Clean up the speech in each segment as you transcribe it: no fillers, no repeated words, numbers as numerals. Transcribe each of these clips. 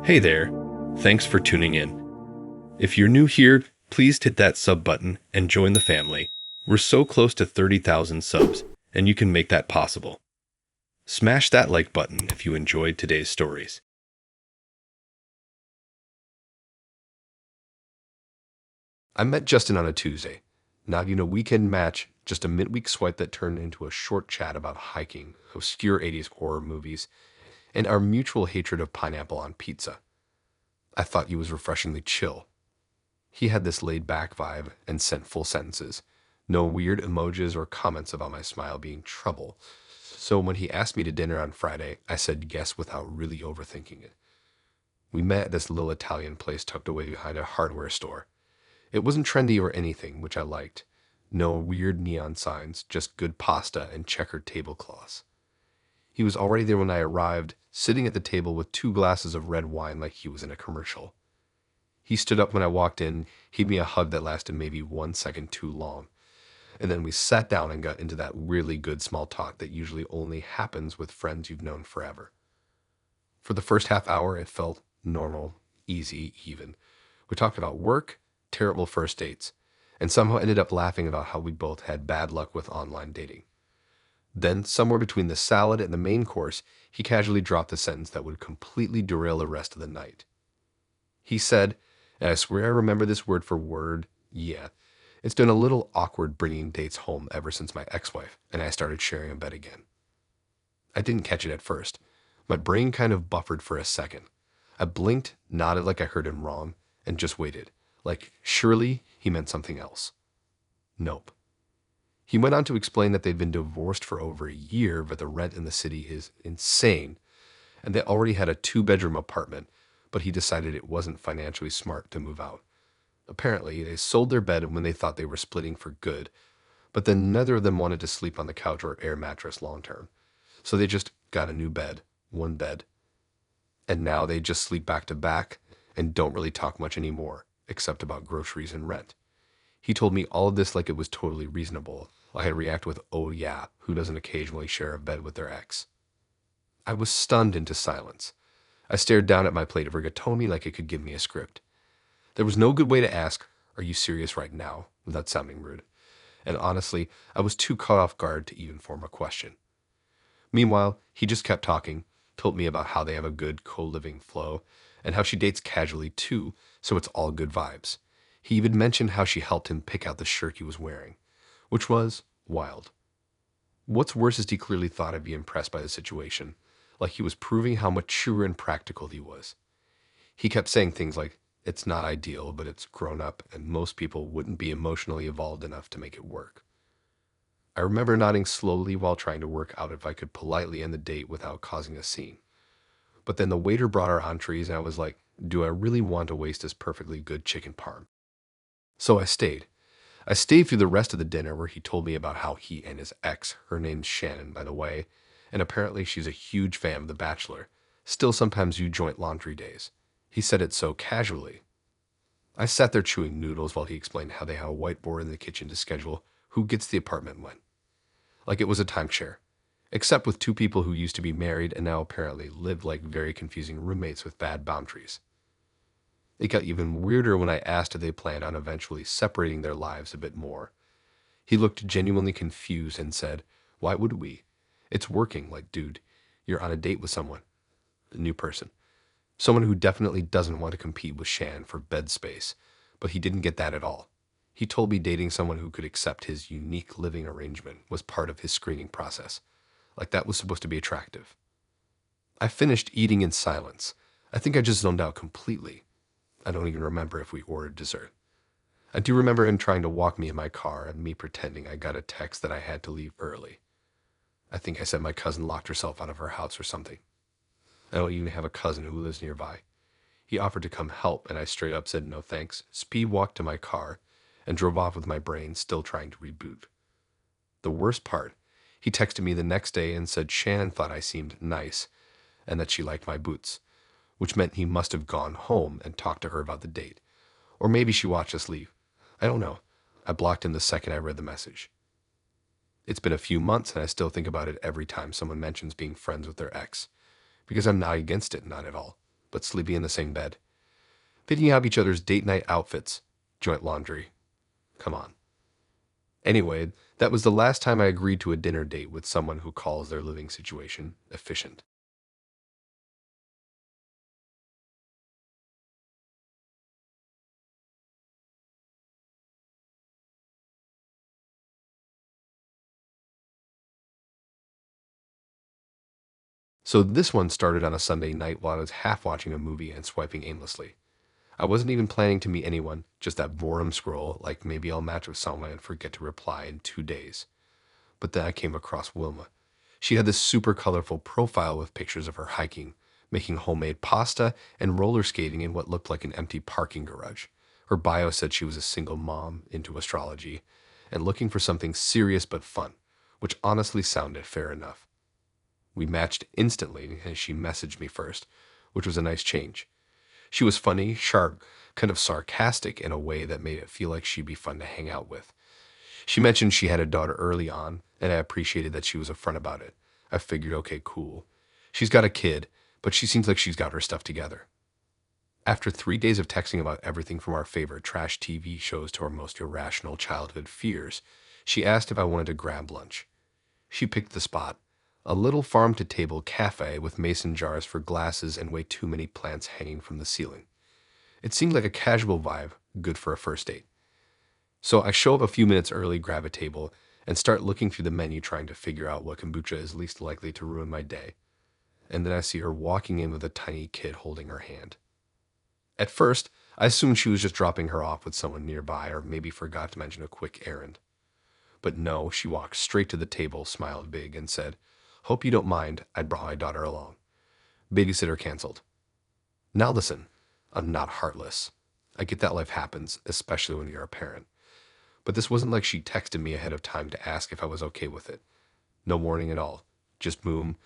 Hey there, thanks for tuning in. If you're new here, please hit that sub button and join the family. We're so close to 30,000 subs, and you can make that possible. Smash that like button if you enjoyed today's stories. I met Justin on a Tuesday, not even a weekend match, just a midweek swipe that turned into a short chat about hiking, obscure 80s horror movies, and our mutual hatred of pineapple on pizza. I thought he was refreshingly chill. He had this laid back vibe and sent full sentences, no weird emojis or comments about my smile being trouble. So when he asked me to dinner on Friday, I said yes without really overthinking it. We met at this little Italian place tucked away behind a hardware store. It wasn't trendy or anything, which I liked. No weird neon signs, just good pasta and checkered tablecloths. He was already there when I arrived, sitting at the table with two glasses of red wine like he was in a commercial. He stood up when I walked in, gave me a hug that lasted maybe 1 second too long, and then we sat down and got into that really good small talk that usually only happens with friends you've known forever. For the first half hour, it felt normal, easy, even. We talked about work, terrible first dates, and somehow ended up laughing about how we both had bad luck with online dating. Then, somewhere between the salad and the main course, he casually dropped a sentence that would completely derail the rest of the night. He said, and I swear I remember this word for word, yeah, it's been a little awkward bringing dates home ever since my ex-wife and I started sharing a bed again. I didn't catch it at first. My brain kind of buffered for a second. I blinked, nodded like I heard him wrong, and just waited. Like, surely he meant something else. Nope. He went on to explain that they'd been divorced for over a year, but the rent in the city is insane, and they already had a two-bedroom apartment, but he decided it wasn't financially smart to move out. Apparently, they sold their bed when they thought they were splitting for good, but then neither of them wanted to sleep on the couch or air mattress long term. So they just got a new bed, one bed. And now they just sleep back to back and don't really talk much anymore, except about groceries and rent. He told me all of this like it was totally reasonable. I had react with, oh yeah, who doesn't occasionally share a bed with their ex? I was stunned into silence. I stared down at my plate of rigatoni like it could give me a script. There was no good way to ask, are you serious right now, without sounding rude. And honestly, I was too caught off guard to even form a question. Meanwhile, he just kept talking, told me about how they have a good co-living flow, and how she dates casually too, so it's all good vibes. He even mentioned how she helped him pick out the shirt he was wearing, which was wild. What's worse is he clearly thought I'd be impressed by the situation, like he was proving how mature and practical he was. He kept saying things like, it's not ideal, but it's grown up, and most people wouldn't be emotionally evolved enough to make it work. I remember nodding slowly while trying to work out if I could politely end the date without causing a scene. But then the waiter brought our entrees, and I was like, do I really want to waste this perfectly good chicken parm? So I stayed. I stayed through the rest of the dinner where he told me about how he and his ex, her name's Shannon, by the way, and apparently she's a huge fan of The Bachelor, still sometimes do joint laundry days. He said it so casually. I sat there chewing noodles while he explained how they have a whiteboard in the kitchen to schedule who gets the apartment when. Like it was a timeshare, except with two people who used to be married and now apparently lived like very confusing roommates with bad boundaries. It got even weirder when I asked if they planned on eventually separating their lives a bit more. He looked genuinely confused and said, why would we? It's working, like, dude, you're on a date with someone, a new person. Someone who definitely doesn't want to compete with Shan for bed space, but he didn't get that at all. He told me dating someone who could accept his unique living arrangement was part of his screening process. Like that was supposed to be attractive. I finished eating in silence. I think I just zoned out completely. I don't even remember if we ordered dessert. I do remember him trying to walk me in my car and me pretending I got a text that I had to leave early. I think I said my cousin locked herself out of her house or something. I don't even have a cousin who lives nearby. He offered to come help, and I straight up said no thanks, speed walked to my car, and drove off with my brain still trying to reboot. The worst part, he texted me the next day and said Shannon thought I seemed nice, and that she liked my boots, which meant he must have gone home and talked to her about the date. Or maybe she watched us leave. I don't know. I blocked him the second I read the message. It's been a few months, and I still think about it every time someone mentions being friends with their ex, because I'm not against it, not at all. but sleeping in the same bed. Picking out each other's date night outfits, joint laundry. Come on. Anyway, that was the last time I agreed to a dinner date with someone who calls their living situation efficient. So this one started on a Sunday night while I was half watching a movie and swiping aimlessly. I wasn't even planning to meet anyone, just that boredom scroll, like maybe I'll match with someone and forget to reply in 2 days. But then I came across Wilma. She had this super colorful profile with pictures of her hiking, making homemade pasta, and roller skating in what looked like an empty parking garage. Her bio said she was a single mom into astrology and looking for something serious but fun, which honestly sounded fair enough. We matched instantly and she messaged me first, which was a nice change. She was funny, sharp, kind of sarcastic in a way that made it feel like she'd be fun to hang out with. She mentioned she had a daughter early on, and I appreciated that she was upfront about it. I figured, okay, cool. She's got a kid, but she seems like she's got her stuff together. After 3 days of texting about everything from our favorite trash TV shows to our most irrational childhood fears, she asked if I wanted to grab lunch. She picked the spot, a little farm-to-table cafe with mason jars for glasses and way too many plants hanging from the ceiling. It seemed like a casual vibe, good for a first date. So I show up a few minutes early, grab a table, and start looking through the menu trying to figure out what kombucha is least likely to ruin my day. And then I see her walking in with a tiny kid holding her hand. At first, I assumed she was just dropping her off with someone nearby or maybe forgot to mention a quick errand. But no, she walked straight to the table, smiled big, and said, "Hope you don't mind, I brought my daughter along. Babysitter canceled." Now listen, I'm not heartless. I get that life happens, especially when you're a parent. But this wasn't like she texted me ahead of time to ask if I was okay with it. No warning at all. Just boom.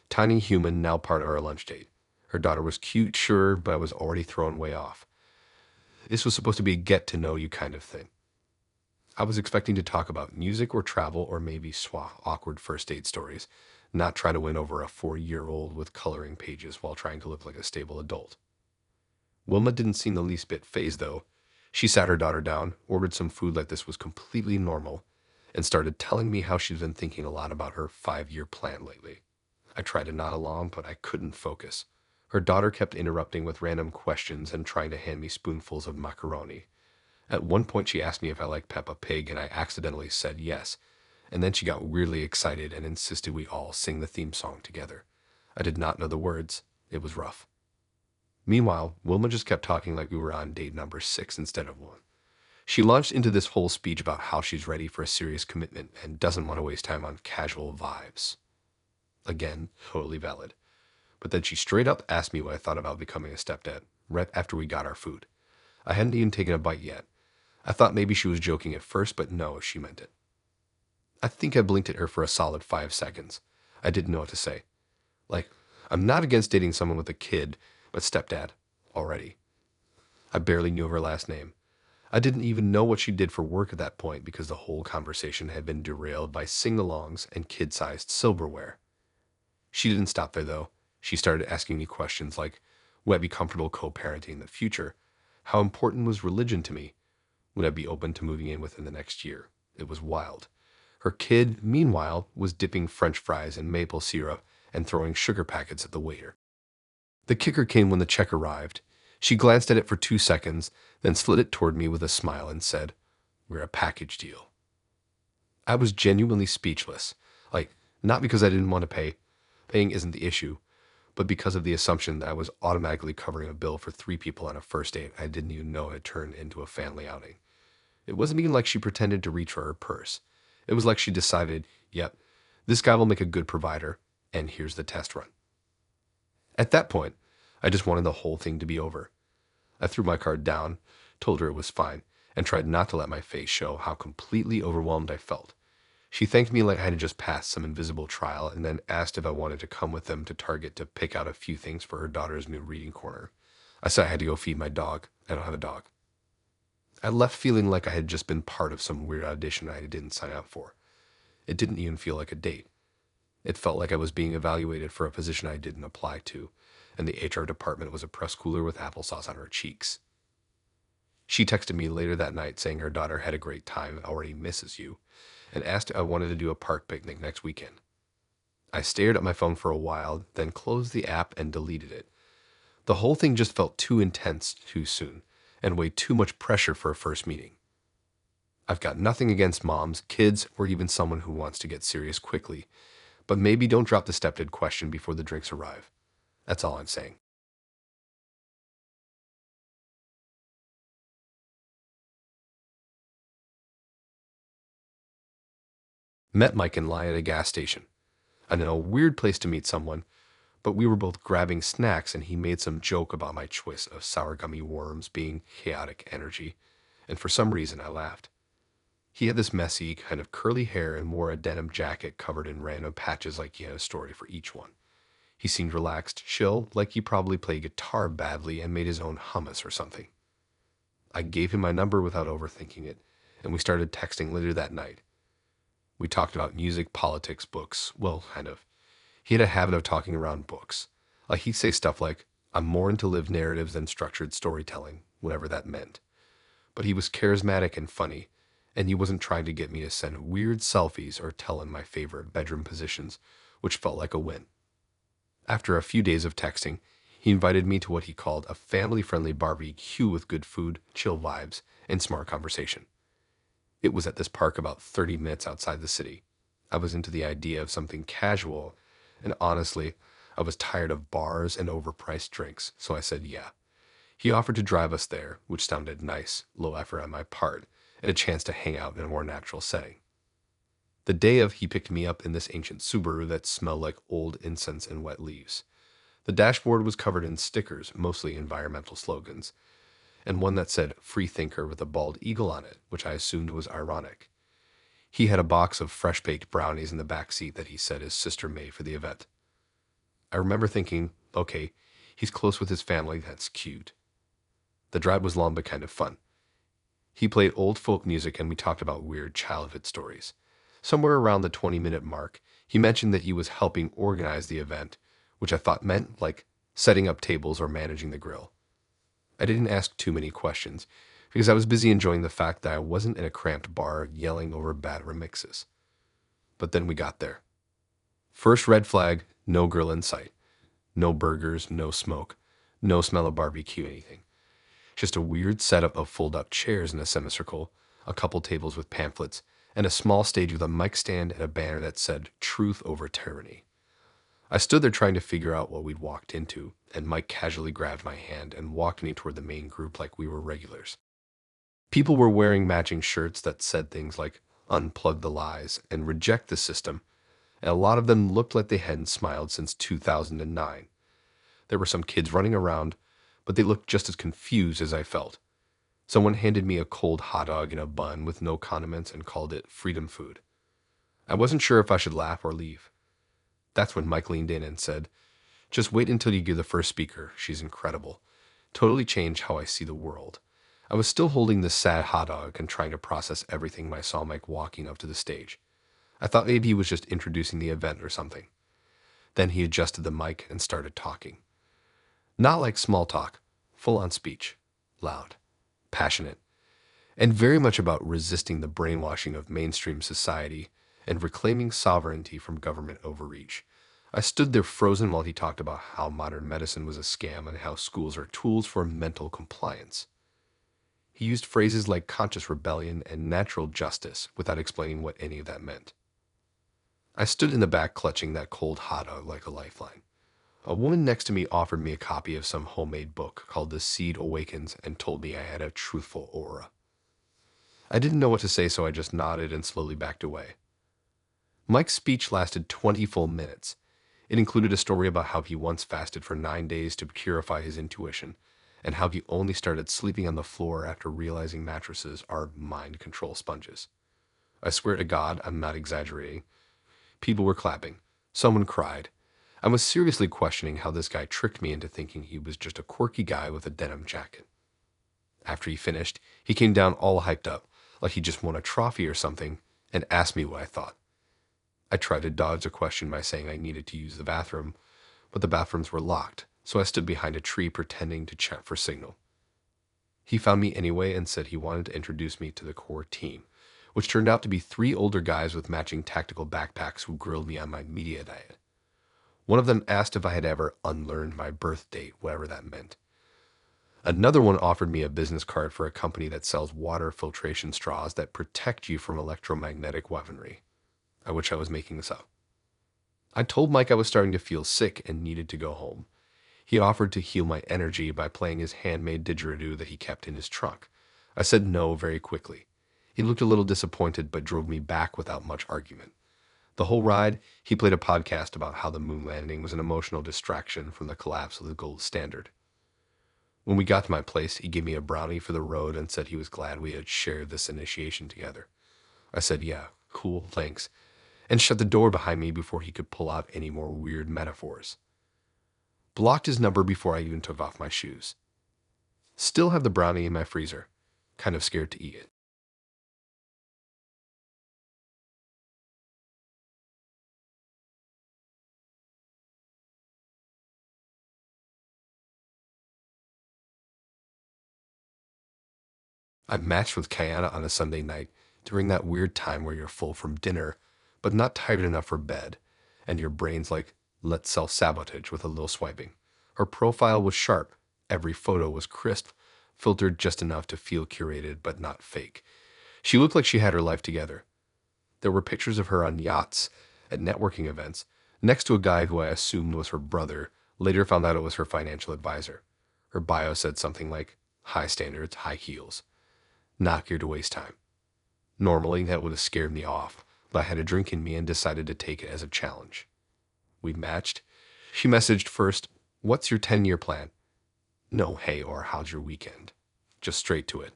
Tiny human, now part of our lunch date. Her daughter was cute, sure, but I was already thrown way off. This was supposed to be a get-to-know-you kind of thing. I was expecting to talk about music or travel or maybe awkward first date stories, not try to win over a 4-year-old with coloring pages while trying to look like a stable adult. Wilma didn't seem the least bit fazed, though. She sat her daughter down, ordered some food like this was completely normal, and started telling me how she's been thinking a lot about her 5-year plan lately. I tried to nod along, but I couldn't focus. Her daughter kept interrupting with random questions and trying to hand me spoonfuls of macaroni. At one point, she asked me if I liked Peppa Pig, and I accidentally said yes. And then she got weirdly excited and insisted we all sing the theme song together. I did not know the words. It was rough. Meanwhile, Wilma just kept talking like we were on date number 6 instead of 1. She launched into this whole speech about how she's ready for a serious commitment and doesn't want to waste time on casual vibes. Again, totally valid. But then she straight up asked me what I thought about becoming a stepdad, right after we got our food. I hadn't even taken a bite yet. I thought maybe she was joking at first, but no, she meant it. I think I blinked at her for a solid 5 seconds. I didn't know what to say. Like, I'm not against dating someone with a kid, but stepdad, already. I barely knew her last name. I didn't even know what she did for work at that point because the whole conversation had been derailed by sing-alongs and kid-sized silverware. She didn't stop there, though. She started asking me questions like, would I be comfortable co-parenting in the future? How important was religion to me? Would I be open to moving in within the next year? It was wild. Her kid, meanwhile, was dipping French fries in maple syrup and throwing sugar packets at the waiter. The kicker came when the check arrived. She glanced at it for 2 seconds, then slid it toward me with a smile and said, "We're a package deal." I was genuinely speechless. Like, not because I didn't want to pay. Paying isn't the issue, but because of the assumption that I was automatically covering a bill for 3 people on a first date I didn't even know had turned into a family outing. It wasn't even like she pretended to reach for her purse. It was like she decided, yep, this guy will make a good provider, and here's the test run. At that point, I just wanted the whole thing to be over. I threw my card down, told her it was fine, and tried not to let my face show how completely overwhelmed I felt. She thanked me like I had just passed some invisible trial and then asked if I wanted to come with them to Target to pick out a few things for her daughter's new reading corner. I said I had to go feed my dog. I don't have a dog. I left feeling like I had just been part of some weird audition I didn't sign up for. It didn't even feel like a date. It felt like I was being evaluated for a position I didn't apply to, and the HR department was a press cooler with applesauce on her cheeks. She texted me later that night saying her daughter had a great time, already misses you, and asked if I wanted to do a park picnic next weekend. I stared at my phone for a while, then closed the app and deleted it. The whole thing just felt too intense too soon, and way too much pressure for a first meeting. I've got nothing against moms, kids, or even someone who wants to get serious quickly, but maybe don't drop the stepdad question before the drinks arrive. That's all I'm saying. Met Mike and Lai at a gas station. I know, a weird place to meet someone, but we were both grabbing snacks and he made some joke about my choice of sour gummy worms being chaotic energy, and for some reason I laughed. He had this messy, kind of curly hair and wore a denim jacket covered in random patches like he had a story for each one. He seemed relaxed, chill, like he probably played guitar badly and made his own hummus or something. I gave him my number without overthinking it, and we started texting later that night. We talked about music, politics, books, well, kind of. He had a habit of talking around books. Like he'd say stuff like, I'm more into lived narratives than structured storytelling, whatever that meant. But he was charismatic and funny, and he wasn't trying to get me to send weird selfies or tell him my favorite bedroom positions, which felt like a win. After a few days of texting, he invited me to what he called a family-friendly barbecue with good food, chill vibes, and smart conversation. It was at this park about 30 minutes outside the city. I was into the idea of something casual, and honestly, I was tired of bars and overpriced drinks, so I said yeah. He offered to drive us there, which sounded nice, low effort on my part, and a chance to hang out in a more natural setting. The day of, he picked me up in this ancient Subaru that smelled like old incense and wet leaves. The dashboard was covered in stickers, mostly environmental slogans, and one that said "Free Thinker" with a bald eagle on it, which I assumed was ironic. He had a box of fresh-baked brownies in the back seat that he said his sister made for the event. I remember thinking, okay, he's close with his family, that's cute. The drive was long but kind of fun. He played old folk music and we talked about weird childhood stories. Somewhere around the 20-minute mark, he mentioned that he was helping organize the event, which I thought meant like setting up tables or managing the grill. I didn't ask too many questions because I was busy enjoying the fact that I wasn't in a cramped bar yelling over bad remixes. But then we got there. First red flag, no grill in sight. No burgers, no smoke, no smell of barbecue, anything. Just a weird setup of fold-up chairs in a semicircle, a couple tables with pamphlets, and a small stage with a mic stand and a banner that said "Truth over Tyranny." I stood there trying to figure out what we'd walked into, and Mike casually grabbed my hand and walked me toward the main group like we were regulars. People were wearing matching shirts that said things like "Unplug the lies" and "Reject the system," and a lot of them looked like they hadn't smiled since 2009. There were some kids running around, but they looked just as confused as I felt. Someone handed me a cold hot dog in a bun with no condiments and called it freedom food. I wasn't sure if I should laugh or leave. That's when Mike leaned in and said, "Just wait until you hear the first speaker. She's incredible. Totally changed how I see the world." I was still holding this sad hot dog and trying to process everything when I saw Mike walking up to the stage. I thought maybe he was just introducing the event or something. Then he adjusted the mic and started talking. Not like small talk, full-on speech, loud, passionate, and very much about resisting the brainwashing of mainstream society and reclaiming sovereignty from government overreach. I stood there frozen while he talked about how modern medicine was a scam and how schools are tools for mental compliance. He used phrases like conscious rebellion and natural justice without explaining what any of that meant. I stood in the back clutching that cold hot dog like a lifeline. A woman next to me offered me a copy of some homemade book called The Seed Awakens and told me I had a truthful aura. I didn't know what to say, so I just nodded and slowly backed away. Mike's speech lasted 20 full minutes. It included a story about how he once fasted for 9 days to purify his intuition, and how he only started sleeping on the floor after realizing mattresses are mind control sponges. I swear to God, I'm not exaggerating. People were clapping. Someone cried. I was seriously questioning how this guy tricked me into thinking he was just a quirky guy with a denim jacket. After he finished, he came down all hyped up, like he just won a trophy or something, and asked me what I thought. I tried to dodge a question by saying I needed to use the bathroom, but the bathrooms were locked, so I stood behind a tree pretending to check for signal. He found me anyway and said he wanted to introduce me to the core team, which turned out to be 3 older guys with matching tactical backpacks who grilled me on my media diet. One of them asked if I had ever unlearned my birth date, whatever that meant. Another one offered me a business card for a company that sells water filtration straws that protect you from electromagnetic weaponry. I wish I was making this up. I told Mike I was starting to feel sick and needed to go home. He offered to heal my energy by playing his handmade didgeridoo that he kept in his trunk. I said no very quickly. He looked a little disappointed but drove me back without much argument. The whole ride, he played a podcast about how the moon landing was an emotional distraction from the collapse of the gold standard. When we got to my place, he gave me a brownie for the road and said he was glad we had shared this initiation together. I said, yeah, cool, thanks, and shut the door behind me before he could pull out any more weird metaphors. Blocked his number before I even took off my shoes. Still have the brownie in my freezer, kind of scared to eat it. I matched with Kiana on a Sunday night during that weird time where you're full from dinner, but not tired enough for bed, and your brain's like, let's self-sabotage with a little swiping. Her profile was sharp. Every photo was crisp, filtered just enough to feel curated but not fake. She looked like she had her life together. There were pictures of her on yachts, at networking events, next to a guy who I assumed was her brother, later found out it was her financial advisor. Her bio said something like, high standards, high heels. Not here to waste time. Normally, that would have scared me off, but I had a drink in me and decided to take it as a challenge. We matched. She messaged first, what's your 10-year plan? No hey or how's your weekend? Just straight to it.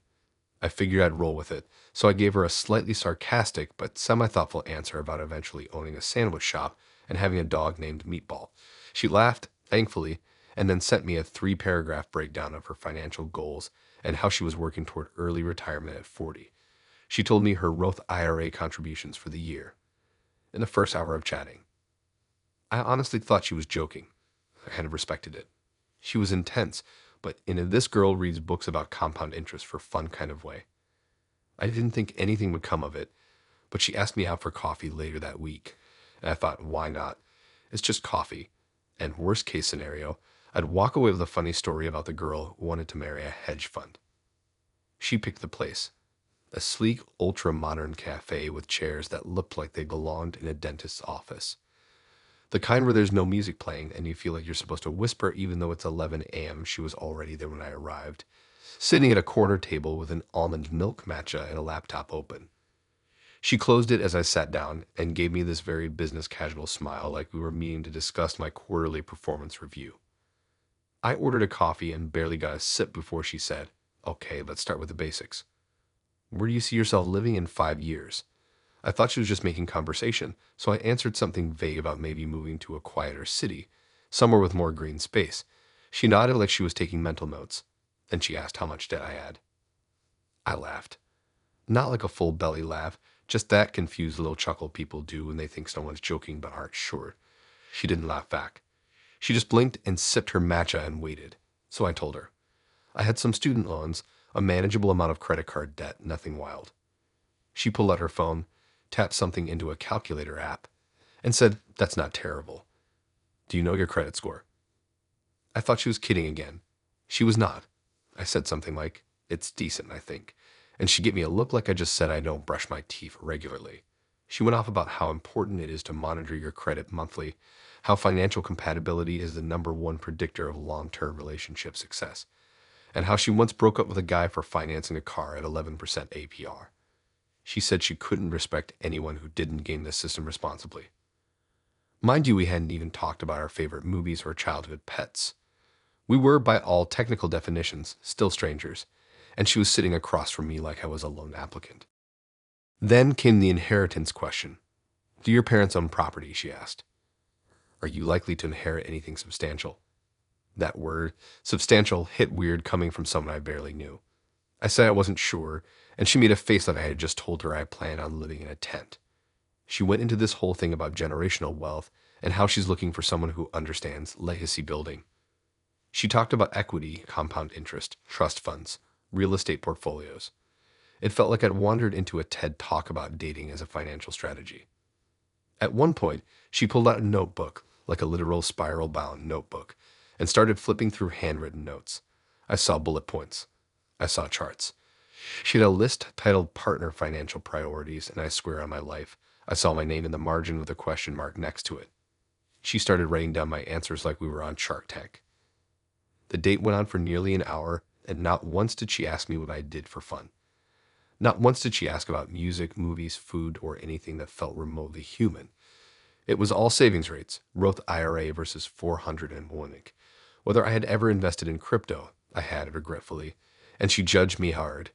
I figured I'd roll with it, so I gave her a slightly sarcastic but semi-thoughtful answer about eventually owning a sandwich shop and having a dog named Meatball. She laughed, thankfully, and then sent me a 3-paragraph breakdown of her financial goals and how she was working toward early retirement at 40. She told me her Roth IRA contributions for the year. In the first hour of chatting, I honestly thought she was joking. I kind of respected it. She was intense, but in a this girl reads books about compound interest for fun kind of way. I didn't think anything would come of it, but she asked me out for coffee later that week, and I thought, why not? It's just coffee. And worst case scenario, I'd walk away with a funny story about the girl who wanted to marry a hedge fund. She picked the place. A sleek, ultra-modern cafe with chairs that looked like they belonged in a dentist's office. The kind where there's no music playing and you feel like you're supposed to whisper even though it's 11 a.m. She was already there when I arrived, sitting at a corner table with an almond milk matcha and a laptop open. She closed it as I sat down and gave me this very business casual smile like we were meeting to discuss my quarterly performance review. I ordered a coffee and barely got a sip before she said, okay, let's start with the basics. Where do you see yourself living in 5 years? I thought she was just making conversation, so I answered something vague about maybe moving to a quieter city, somewhere with more green space. She nodded like she was taking mental notes. Then she asked how much debt I had. I laughed. Not like a full belly laugh, just that confused little chuckle people do when they think someone's joking but aren't sure. She didn't laugh back. She just blinked and sipped her matcha and waited. So I told her. I had some student loans, a manageable amount of credit card debt, nothing wild. She pulled out her phone, tapped something into a calculator app, and said, that's not terrible. Do you know your credit score? I thought she was kidding again. She was not. I said something like, it's decent, I think. And she gave me a look like I just said I don't brush my teeth regularly. She went off about how important it is to monitor your credit monthly, how financial compatibility is the #1 predictor of long-term relationship success, and how she once broke up with a guy for financing a car at 11% APR. She said she couldn't respect anyone who didn't game the system responsibly. Mind you, we hadn't even talked about our favorite movies or childhood pets. We were, by all technical definitions, still strangers, and she was sitting across from me like I was a lone applicant. Then came the inheritance question. Do your parents own property? She asked. Are you likely to inherit anything substantial? That word, substantial, hit weird coming from someone I barely knew. I said I wasn't sure, and she made a face that I had just told her I planned on living in a tent. She went into this whole thing about generational wealth and how she's looking for someone who understands legacy building. She talked about equity, compound interest, trust funds, real estate portfolios. It felt like I'd wandered into a TED talk about dating as a financial strategy. At one point, she pulled out a notebook, like a literal spiral-bound notebook, and started flipping through handwritten notes. I saw bullet points. I saw charts. She had a list titled Partner Financial Priorities, and I swear on my life, I saw my name in the margin with a question mark next to it. She started writing down my answers like we were on Shark Tank. The date went on for nearly an hour, and not once did she ask me what I did for fun. Not once did she ask about music, movies, food, or anything that felt remotely human. It was all savings rates, Roth IRA versus 401. Whether I had ever invested in crypto, I had, regretfully, and she judged me hard.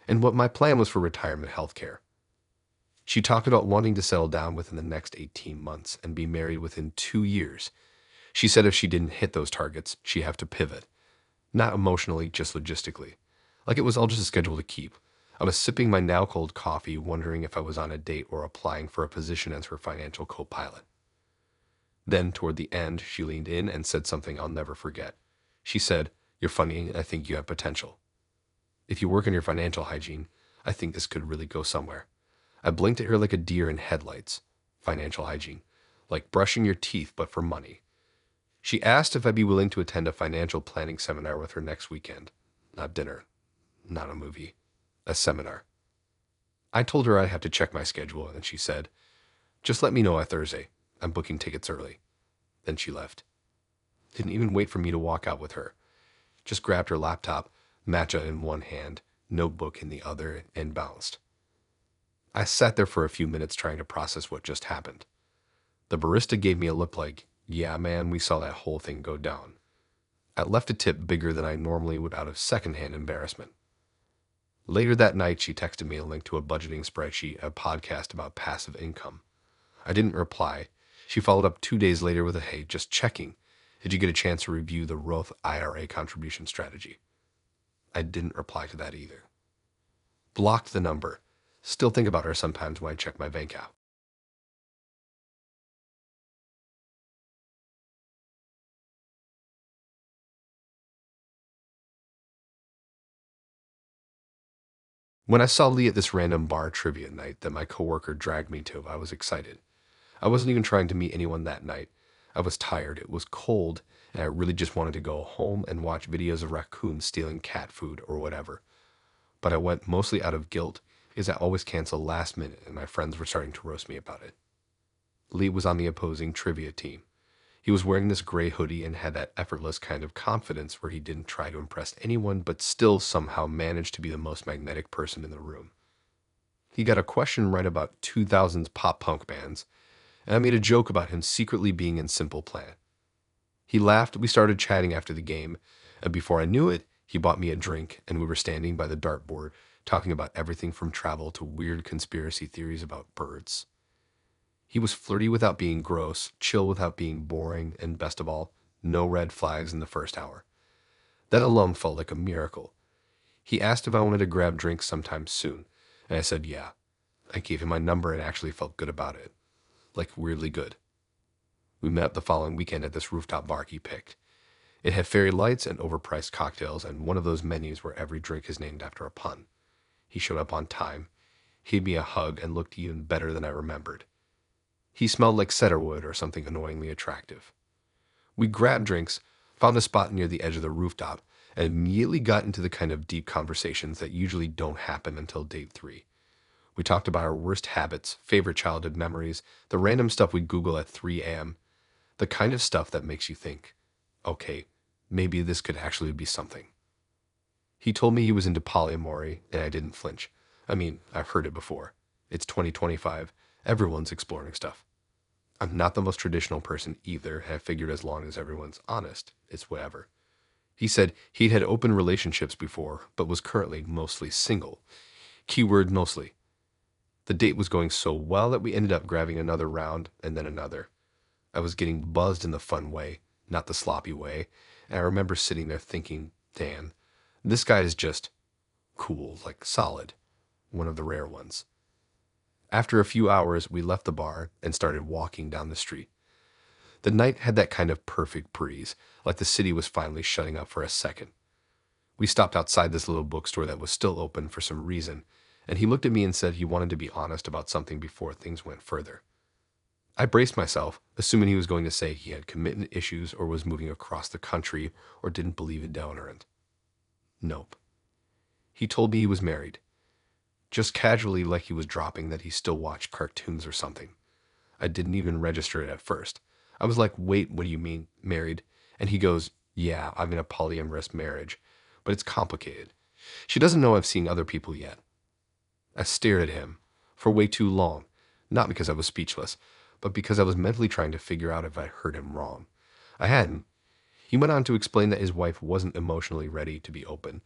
And what my plan was for retirement healthcare. She talked about wanting to settle down within the next 18 months and be married within 2 years. She said if she didn't hit those targets, she'd have to pivot. Not emotionally, just logistically. Like it was all just a schedule to keep. I was sipping my now cold coffee, wondering if I was on a date or applying for a position as her financial co-pilot. Then, toward the end, she leaned in and said something I'll never forget. She said, "You're funny and I think you have potential. If you work on your financial hygiene, I think this could really go somewhere." I blinked at her like a deer in headlights. Financial hygiene. Like brushing your teeth, but for money. She asked if I'd be willing to attend a financial planning seminar with her next weekend. Not dinner. Not a movie. A seminar. I told her I'd have to check my schedule, and she said, "Just let me know on Thursday. I'm booking tickets early." Then she left. Didn't even wait for me to walk out with her. Just grabbed her laptop, matcha in one hand, notebook in the other, and bounced. I sat there for a few minutes trying to process what just happened. The barista gave me a look like, "Yeah, man, we saw that whole thing go down." I left a tip bigger than I normally would out of secondhand embarrassment. Later that night, she texted me a link to a budgeting spreadsheet, a podcast about passive income. I didn't reply. She followed up 2 days later with a, "Hey, just checking. Did you get a chance to review the Roth IRA contribution strategy?" I didn't reply to that either. Blocked the number. Still think about her sometimes when I check my bank app. When I saw Lee at this random bar trivia night that my coworker dragged me to, I was excited. I wasn't even trying to meet anyone that night. I was tired, it was cold, and I really just wanted to go home and watch videos of raccoons stealing cat food or whatever. But I went mostly out of guilt, because I always cancel last minute and my friends were starting to roast me about it. Lee was on the opposing trivia team. He was wearing this gray hoodie and had that effortless kind of confidence where he didn't try to impress anyone but still somehow managed to be the most magnetic person in the room. He got a question right about 2000s pop punk bands, and I made a joke about him secretly being in Simple Plan. He laughed, we started chatting after the game, and before I knew it, he bought me a drink, and we were standing by the dartboard, talking about everything from travel to weird conspiracy theories about birds. He was flirty without being gross, chill without being boring, and best of all, no red flags in the first hour. That alone felt like a miracle. He asked if I wanted to grab drinks sometime soon, and I said yeah. I gave him my number and actually felt good about it. Like weirdly good. We met up the following weekend at this rooftop bar he picked. It had fairy lights and overpriced cocktails and one of those menus where every drink is named after a pun. He showed up on time. He gave me a hug and looked even better than I remembered. He smelled like cedarwood or something annoyingly attractive. We grabbed drinks, found a spot near the edge of the rooftop, and immediately got into the kind of deep conversations that usually don't happen until date 3. We talked about our worst habits, favorite childhood memories, the random stuff we Google at 3 a.m., the kind of stuff that makes you think, okay, maybe this could actually be something. He told me he was into polyamory, and I didn't flinch. I mean, I've heard it before. It's 2025. Everyone's exploring stuff. I'm not the most traditional person either, and I figured as long as everyone's honest, it's whatever. He said he'd had open relationships before, but was currently mostly single. Keyword mostly. The date was going so well that we ended up grabbing another round and then another. I was getting buzzed in the fun way, not the sloppy way, and I remember sitting there thinking, Dan, this guy is just cool, like solid, one of the rare ones. After a few hours, we left the bar and started walking down the street. The night had that kind of perfect breeze, like the city was finally shutting up for a second. We stopped outside this little bookstore that was still open for some reason, and he looked at me and said he wanted to be honest about something before things went further. I braced myself, assuming he was going to say he had commitment issues or was moving across the country or didn't believe in deodorant. Nope. He told me he was married. Just casually, like he was dropping that he still watched cartoons or something. I didn't even register it at first. I was like, wait, what do you mean, married? And he goes, yeah, I'm in a polyamorous marriage, but it's complicated. She doesn't know I've seen other people yet. I stared at him for way too long, not because I was speechless, but because I was mentally trying to figure out if I heard him wrong. I hadn't. He went on to explain that his wife wasn't emotionally ready to be open,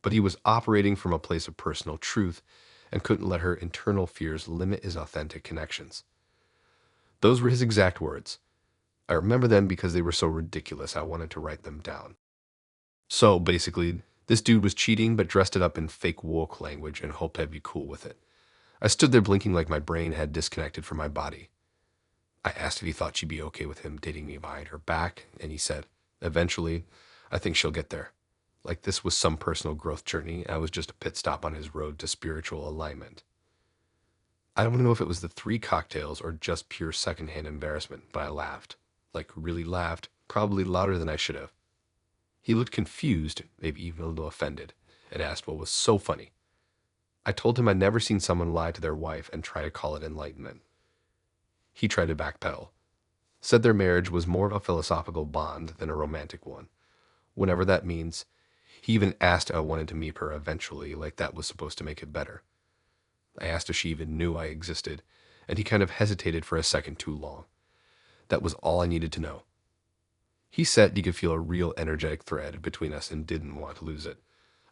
but he was operating from a place of personal truth and couldn't let her internal fears limit his authentic connections. Those were his exact words. I remember them because they were so ridiculous I wanted to write them down. So, basically, this dude was cheating but dressed it up in fake woke language and hoped I'd be cool with it. I stood there blinking like my brain had disconnected from my body. I asked if he thought she'd be okay with him dating me behind her back, and he said, eventually, I think she'll get there. Like this was some personal growth journey, I was just a pit stop on his road to spiritual alignment. I don't know if it was the 3 cocktails or just pure secondhand embarrassment, but I laughed. Like really laughed, probably louder than I should have. He looked confused, maybe even a little offended, and asked what was so funny. I told him I'd never seen someone lie to their wife and try to call it enlightenment. He tried to backpedal. Said their marriage was more of a philosophical bond than a romantic one. Whatever that means. He even asked if I wanted to meet her eventually, like that was supposed to make it better. I asked if she even knew I existed, and he kind of hesitated for a second too long. That was all I needed to know. He said he could feel a real energetic thread between us and didn't want to lose it.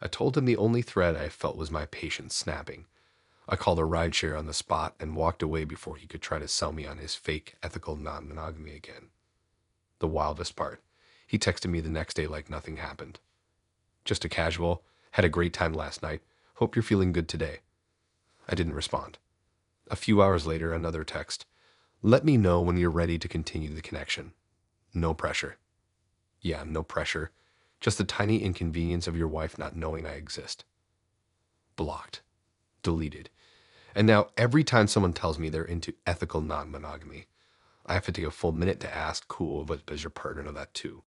I told him the only thread I felt was my patience snapping. I called a rideshare on the spot and walked away before he could try to sell me on his fake ethical non-monogamy again. The wildest part, he texted me the next day like nothing happened. Just a casual, had a great time last night, hope you're feeling good today. I didn't respond. A few hours later, another text. Let me know when you're ready to continue the connection. No pressure. Yeah, no pressure. Just the tiny inconvenience of your wife not knowing I exist. Blocked. Deleted. And now every time someone tells me they're into ethical non-monogamy, I have to take a full minute to ask, cool, but does your partner know that too?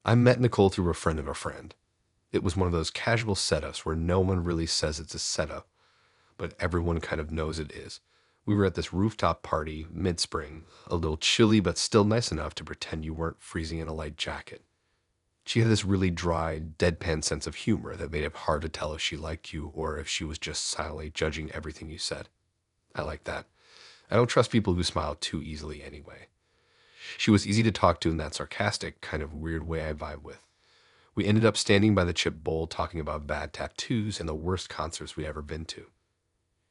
I met Nicole through a friend of a friend. It was one of those casual setups where no one really says it's a setup, but everyone kind of knows it is. We were at this rooftop party mid-spring, a little chilly but still nice enough to pretend you weren't freezing in a light jacket. She had this really dry, deadpan sense of humor that made it hard to tell if she liked you or if she was just silently judging everything you said. I like that. I don't trust people who smile too easily anyway. She was easy to talk to in that sarcastic, kind of weird way I vibe with. We ended up standing by the chip bowl talking about bad tattoos and the worst concerts we'd ever been to.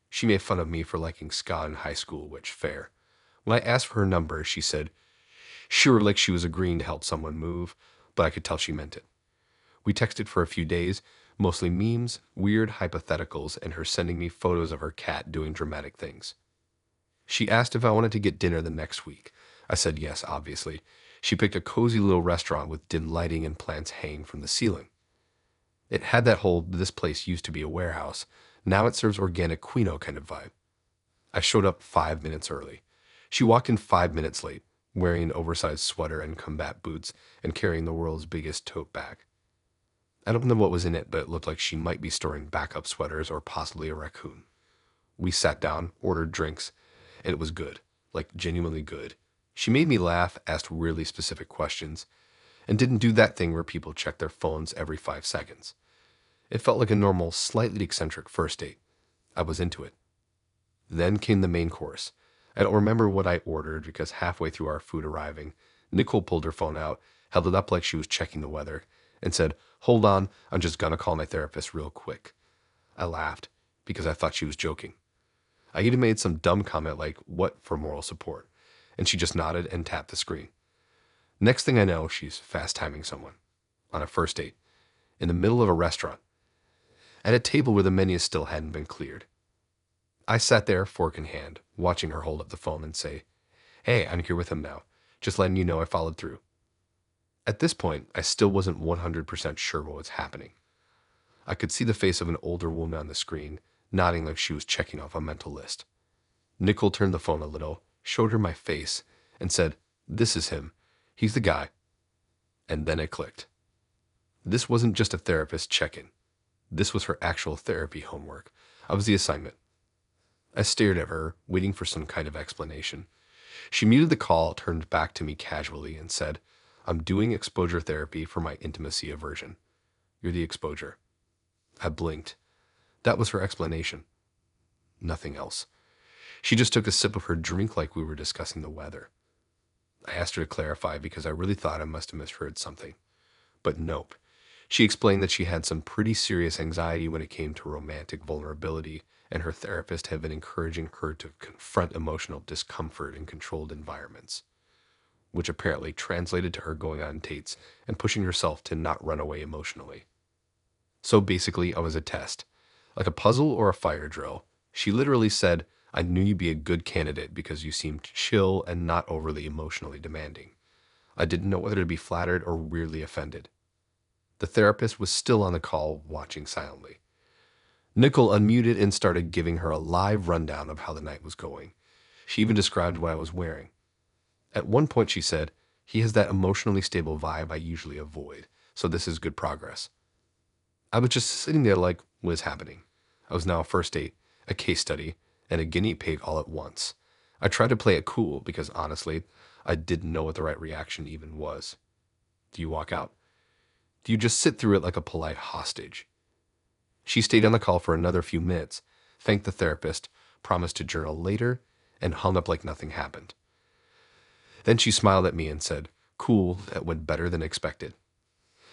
She made fun of me for liking ska in high school, which fair. When I asked for her number, she said, sure, like she was agreeing to help someone move, but I could tell she meant it. We texted for a few days, mostly memes, weird hypotheticals, and her sending me photos of her cat doing dramatic things. She asked if I wanted to get dinner the next week. I said yes, obviously. She picked a cozy little restaurant with dim lighting and plants hanging from the ceiling. It had that whole "this place used to be a warehouse, now it serves organic quinoa" kind of vibe. I showed up 5 minutes early. She walked in 5 minutes late, wearing an oversized sweater and combat boots and carrying the world's biggest tote bag. I don't know what was in it, but it looked like she might be storing backup sweaters or possibly a raccoon. We sat down, ordered drinks, and it was good, like genuinely good. She made me laugh, asked really specific questions, and didn't do that thing where people check their phones every 5 seconds. It felt like a normal, slightly eccentric first date. I was into it. Then came the main course. I don't remember what I ordered because halfway through our food arriving, Nicole pulled her phone out, held it up like she was checking the weather, and said, hold on, I'm just gonna call my therapist real quick. I laughed because I thought she was joking. I even made some dumb comment like, "What for moral support?" And she just nodded and tapped the screen. Next thing I know, she's fast timing someone on a first date in the middle of a restaurant at a table where the menu still hadn't been cleared. I sat there, fork in hand, watching her hold up the phone and say, "Hey, I'm here with him now. Just letting you know I followed through." At this point, I still wasn't 100% sure what was happening. I could see the face of an older woman on the screen, nodding like she was checking off a mental list. Nicole turned the phone a little, showed her my face, and said, "This is him. He's the guy." And then it clicked. This wasn't just a therapist check-in. This was her actual therapy homework. I was the assignment. I stared at her, waiting for some kind of explanation. She muted the call, turned back to me casually, and said, "I'm doing exposure therapy for my intimacy aversion. You're the exposure." I blinked. That was her explanation. Nothing else. She just took a sip of her drink like we were discussing the weather. I asked her to clarify because I really thought I must have misheard something. But nope. She explained that she had some pretty serious anxiety when it came to romantic vulnerability, and her therapist had been encouraging her to confront emotional discomfort in controlled environments, which apparently translated to her going on dates and pushing herself to not run away emotionally. So basically, I was a test, like a puzzle or a fire drill. She literally said, "I knew you'd be a good candidate because you seemed chill and not overly emotionally demanding." I didn't know whether to be flattered or weirdly offended. The therapist was still on the call, watching silently. Nicole unmuted and started giving her a live rundown of how the night was going. She even described what I was wearing. At one point she said, "He has that emotionally stable vibe I usually avoid, so this is good progress." I was just sitting there like, what is happening? I was now a first date, a case study, and a guinea pig all at once. I tried to play it cool because honestly, I didn't know what the right reaction even was. Do you walk out? Do you just sit through it like a polite hostage? She stayed on the call for another few minutes, thanked the therapist, promised to journal later, and hung up like nothing happened. Then she smiled at me and said, "Cool, that went better than expected."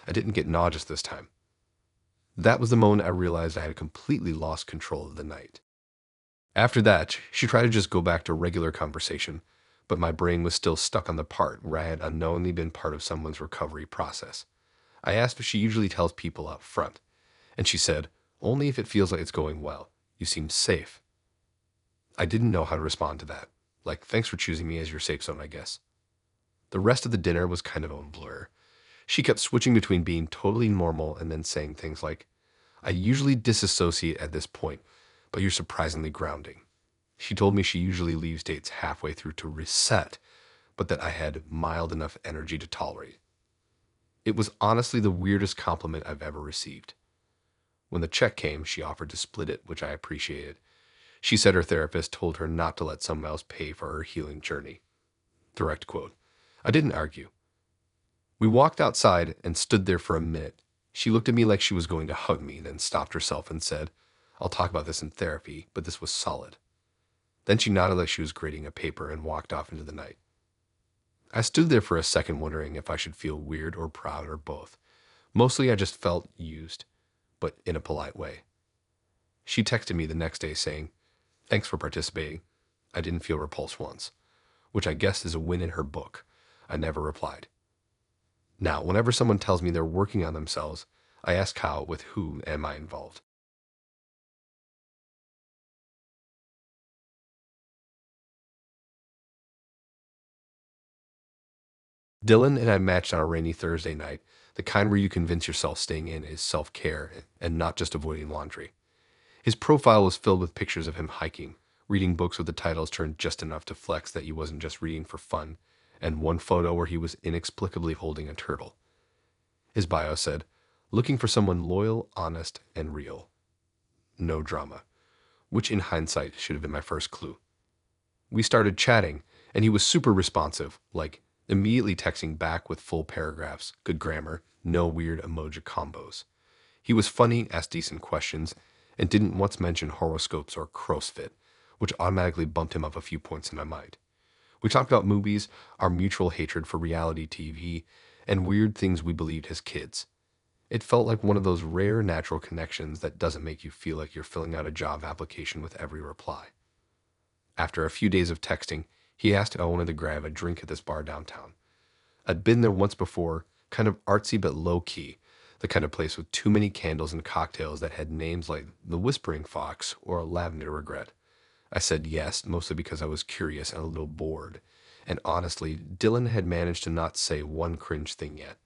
I didn't get nauseous this time. That was the moment I realized I had completely lost control of the night. After that, she tried to just go back to regular conversation, but my brain was still stuck on the part where I had unknowingly been part of someone's recovery process. I asked if she usually tells people up front, and she said, "Only if it feels like it's going well. You seem safe." I didn't know how to respond to that. Like, thanks for choosing me as your safe zone, I guess. The rest of the dinner was kind of a blur. She kept switching between being totally normal and then saying things like, "I usually disassociate at this point, but you're surprisingly grounding." She told me she usually leaves dates halfway through to reset, but that I had mild enough energy to tolerate. It was honestly the weirdest compliment I've ever received. When the check came, she offered to split it, which I appreciated. She said her therapist told her not to let someone else pay for her healing journey. Direct quote. I didn't argue. We walked outside and stood there for a minute. She looked at me like she was going to hug me, then stopped herself and said, "I'll talk about this in therapy, but this was solid." Then she nodded like she was grading a paper and walked off into the night. I stood there for a second wondering if I should feel weird or proud or both. Mostly I just felt used, but in a polite way. She texted me the next day saying, "Thanks for participating. I didn't feel repulsed once," which I guess is a win in her book. I never replied. Now, whenever someone tells me they're working on themselves, I ask how, with who am I involved? Dylan and I matched on a rainy Thursday night, the kind where you convince yourself staying in is self-care and not just avoiding laundry. His profile was filled with pictures of him hiking, reading books with the titles turned just enough to flex that he wasn't just reading for fun, and one photo where he was inexplicably holding a turtle. His bio said, "Looking for someone loyal, honest, and real. No drama," which in hindsight should have been my first clue. We started chatting, and he was super responsive, like immediately texting back with full paragraphs, good grammar, no weird emoji combos. He was funny, asked decent questions, and didn't once mention horoscopes or CrossFit, which automatically bumped him up a few points in my mind. We talked about movies, our mutual hatred for reality TV, and weird things we believed as kids. It felt like one of those rare natural connections that doesn't make you feel like you're filling out a job application with every reply. After a few days of texting, he asked if I wanted to grab a drink at this bar downtown. I'd been there once before, kind of artsy but low-key, the kind of place with too many candles and cocktails that had names like the Whispering Fox or Lavender Regret. I said yes, mostly because I was curious and a little bored. And honestly, Dylan had managed to not say one cringe thing yet.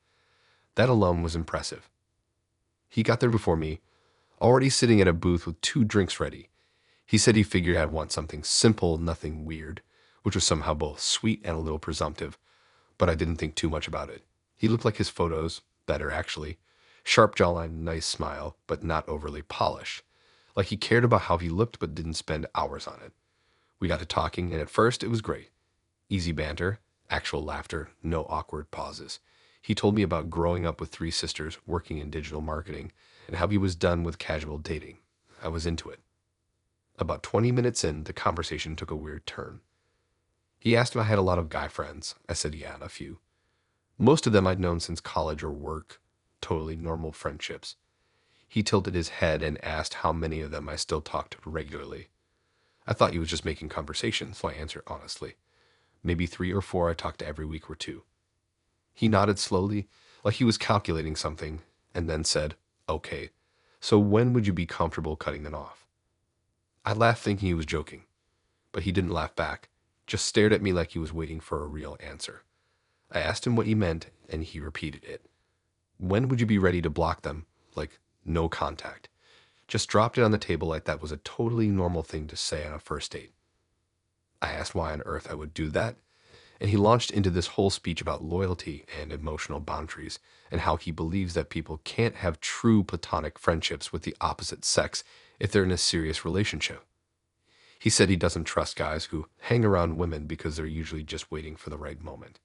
That alone was impressive. He got there before me, already sitting at a booth with 2 drinks ready. He said he figured I'd want something simple, nothing weird, which was somehow both sweet and a little presumptive, but I didn't think too much about it. He looked like his photos, better actually. Sharp jawline, nice smile, but not overly polished. Like he cared about how he looked but didn't spend hours on it. We got to talking, and at first it was great. Easy banter, actual laughter, no awkward pauses. He told me about growing up with 3 sisters working in digital marketing and how he was done with casual dating. I was into it. About 20 minutes in, the conversation took a weird turn. He asked if I had a lot of guy friends. I said yeah, a few. Most of them I'd known since college or work. Totally normal friendships. He tilted his head and asked how many of them I still talked to regularly. I thought he was just making conversation, so I answered honestly. Maybe 3 or 4 I talked to every week or 2. He nodded slowly, like he was calculating something, and then said, okay, so when would you be comfortable cutting them off? I laughed thinking he was joking, but he didn't laugh back, just stared at me like he was waiting for a real answer. I asked him what he meant, and he repeated it. When would you be ready to block them? Like, no contact. Just dropped it on the table like that was a totally normal thing to say on a first date. I asked why on earth I would do that, and he launched into this whole speech about loyalty and emotional boundaries, and how he believes that people can't have true platonic friendships with the opposite sex if they're in a serious relationship. He said he doesn't trust guys who hang around women because they're usually just waiting for the right moment.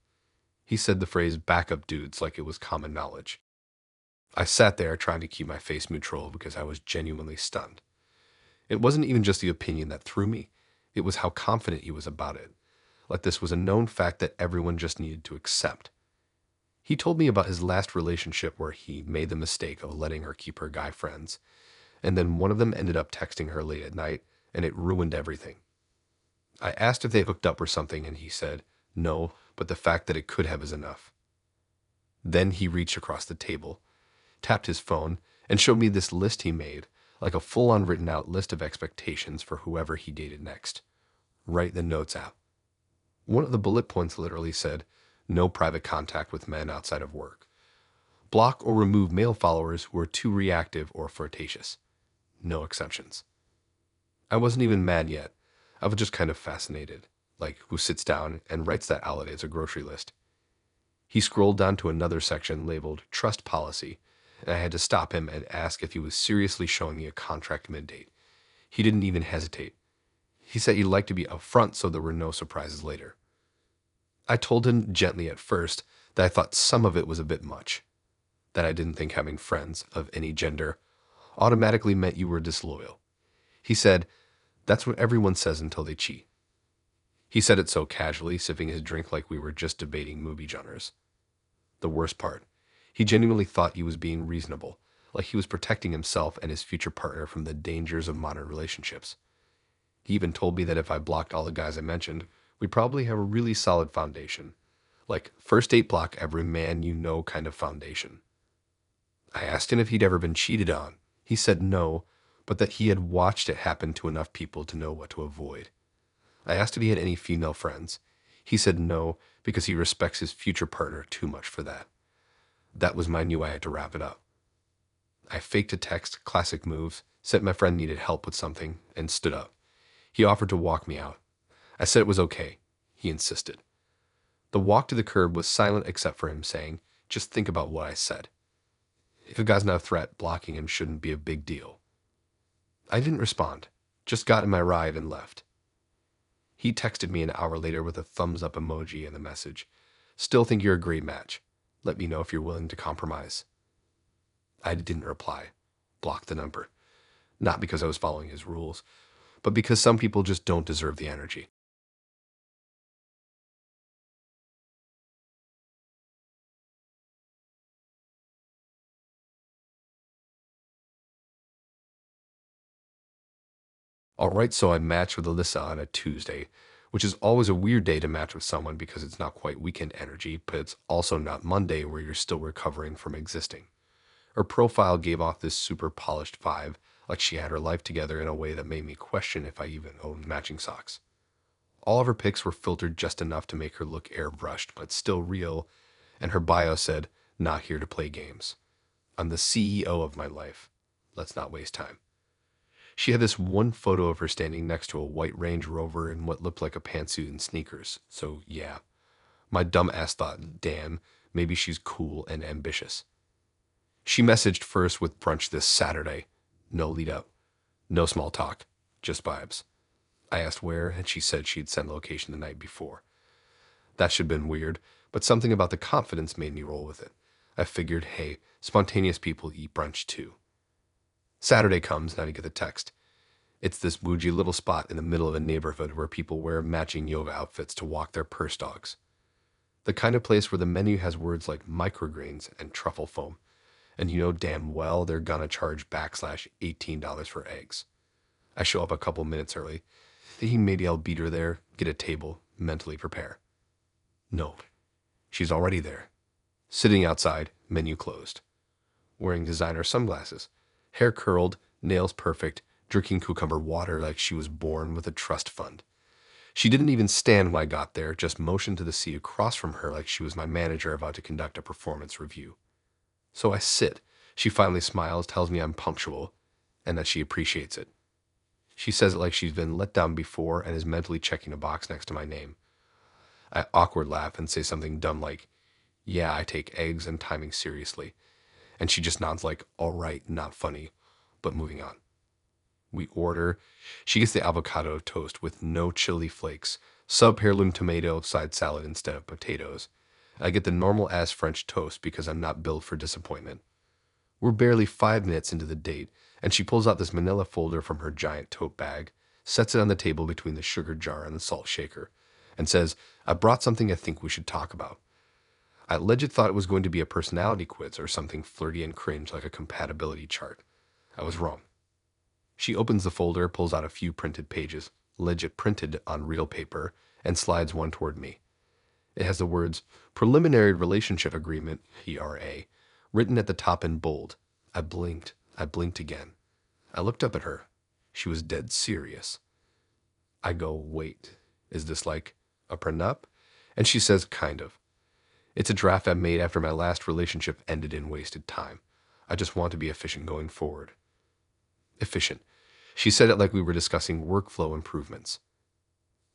He said the phrase backup dudes like it was common knowledge. I sat there trying to keep my face neutral because I was genuinely stunned. It wasn't even just the opinion that threw me, it was how confident he was about it, like this was a known fact that everyone just needed to accept. He told me about his last relationship where he made the mistake of letting her keep her guy friends, and then one of them ended up texting her late at night, and it ruined everything. I asked if they hooked up or something, and he said, no, but the fact that it could have is enough. Then he reached across the table, tapped his phone, and showed me this list he made, like a full-on written out list of expectations for whoever he dated next. Write the notes out. One of the bullet points literally said, no private contact with men outside of work. Block or remove male followers who are too reactive or flirtatious. No exceptions. I wasn't even mad yet. I was just kind of fascinated, like who sits down and writes that out as a grocery list. He scrolled down to another section labeled Trust Policy, and I had to stop him and ask if he was seriously showing me a contract mid-date. He didn't even hesitate. He said he'd like to be upfront so there were no surprises later. I told him gently at first that I thought some of it was a bit much, that I didn't think having friends of any gender automatically meant you were disloyal. He said, that's what everyone says until they cheat. He said it so casually, sipping his drink like we were just debating movie genres. The worst part, he genuinely thought he was being reasonable, like he was protecting himself and his future partner from the dangers of modern relationships. He even told me that if I blocked all the guys I mentioned, we'd probably have a really solid foundation. Like, first date block every man you know kind of foundation. I asked him if he'd ever been cheated on. He said no, but that he had watched it happen to enough people to know what to avoid. I asked if he had any female friends. He said no, because he respects his future partner too much for that. That was my new I had to wrap it up. I faked a text, classic moves, said my friend needed help with something, and stood up. He offered to walk me out. I said it was okay. He insisted. The walk to the curb was silent except for him saying, just think about what I said. If a guy's not a threat, blocking him shouldn't be a big deal. I didn't respond, just got in my ride and left. He texted me an hour later with a thumbs up emoji and the message, still think you're a great match. Let me know if you're willing to compromise. I didn't reply, blocked the number. Not because I was following his rules, but because some people just don't deserve the energy. All right, so I matched with Alyssa on a Tuesday, which is always a weird day to match with someone because it's not quite weekend energy, but it's also not Monday where you're still recovering from existing. Her profile gave off this super polished vibe, like she had her life together in a way that made me question if I even owned matching socks. All of her pics were filtered just enough to make her look airbrushed, but still real, and her bio said, "Not here to play games. I'm the CEO of my life. Let's not waste time." She had this one photo of her standing next to a white Range Rover in what looked like a pantsuit and sneakers, so yeah. My dumb ass thought, damn, maybe she's cool and ambitious. She messaged first with brunch this Saturday. No lead up. No small talk. Just vibes. I asked where, and she said she'd sent location the night before. That should have been weird, but something about the confidence made me roll with it. I figured, hey, spontaneous people eat brunch too. Saturday comes, and I get the text. It's this bougie little spot in the middle of a neighborhood where people wear matching yoga outfits to walk their purse dogs. The kind of place where the menu has words like microgreens and truffle foam, and you know damn well they're gonna charge $18 for eggs. I show up a couple minutes early, thinking maybe I'll beat her there, get a table, mentally prepare. No, she's already there. Sitting outside, menu closed. Wearing designer sunglasses, hair curled, nails perfect, drinking cucumber water like she was born with a trust fund. She didn't even stand when I got there, just motioned to the seat across from her like she was my manager about to conduct a performance review. So I sit. She finally smiles, tells me I'm punctual, and that she appreciates it. She says it like she's been let down before and is mentally checking a box next to my name. I awkward laugh and say something dumb like, yeah, I take eggs and timing seriously. And she just nods like, all right, not funny, but moving on. We order. She gets the avocado toast with no chili flakes, sub-heirloom tomato side salad instead of potatoes. I get the normal-ass French toast because I'm not built for disappointment. We're barely 5 minutes into the date, and she pulls out this manila folder from her giant tote bag, sets it on the table between the sugar jar and the salt shaker, and says, I brought something I think we should talk about. I legit thought it was going to be a personality quiz or something flirty and cringe like a compatibility chart. I was wrong. She opens the folder, pulls out a few printed pages, legit printed on real paper, and slides one toward me. It has the words Preliminary Relationship Agreement, PRA, written at the top in bold. I blinked. I blinked again. I looked up at her. She was dead serious. I go, wait, is this like a prenup? And she says, kind of. It's a draft I made after my last relationship ended in wasted time. I just want to be efficient going forward. Efficient. She said it like we were discussing workflow improvements.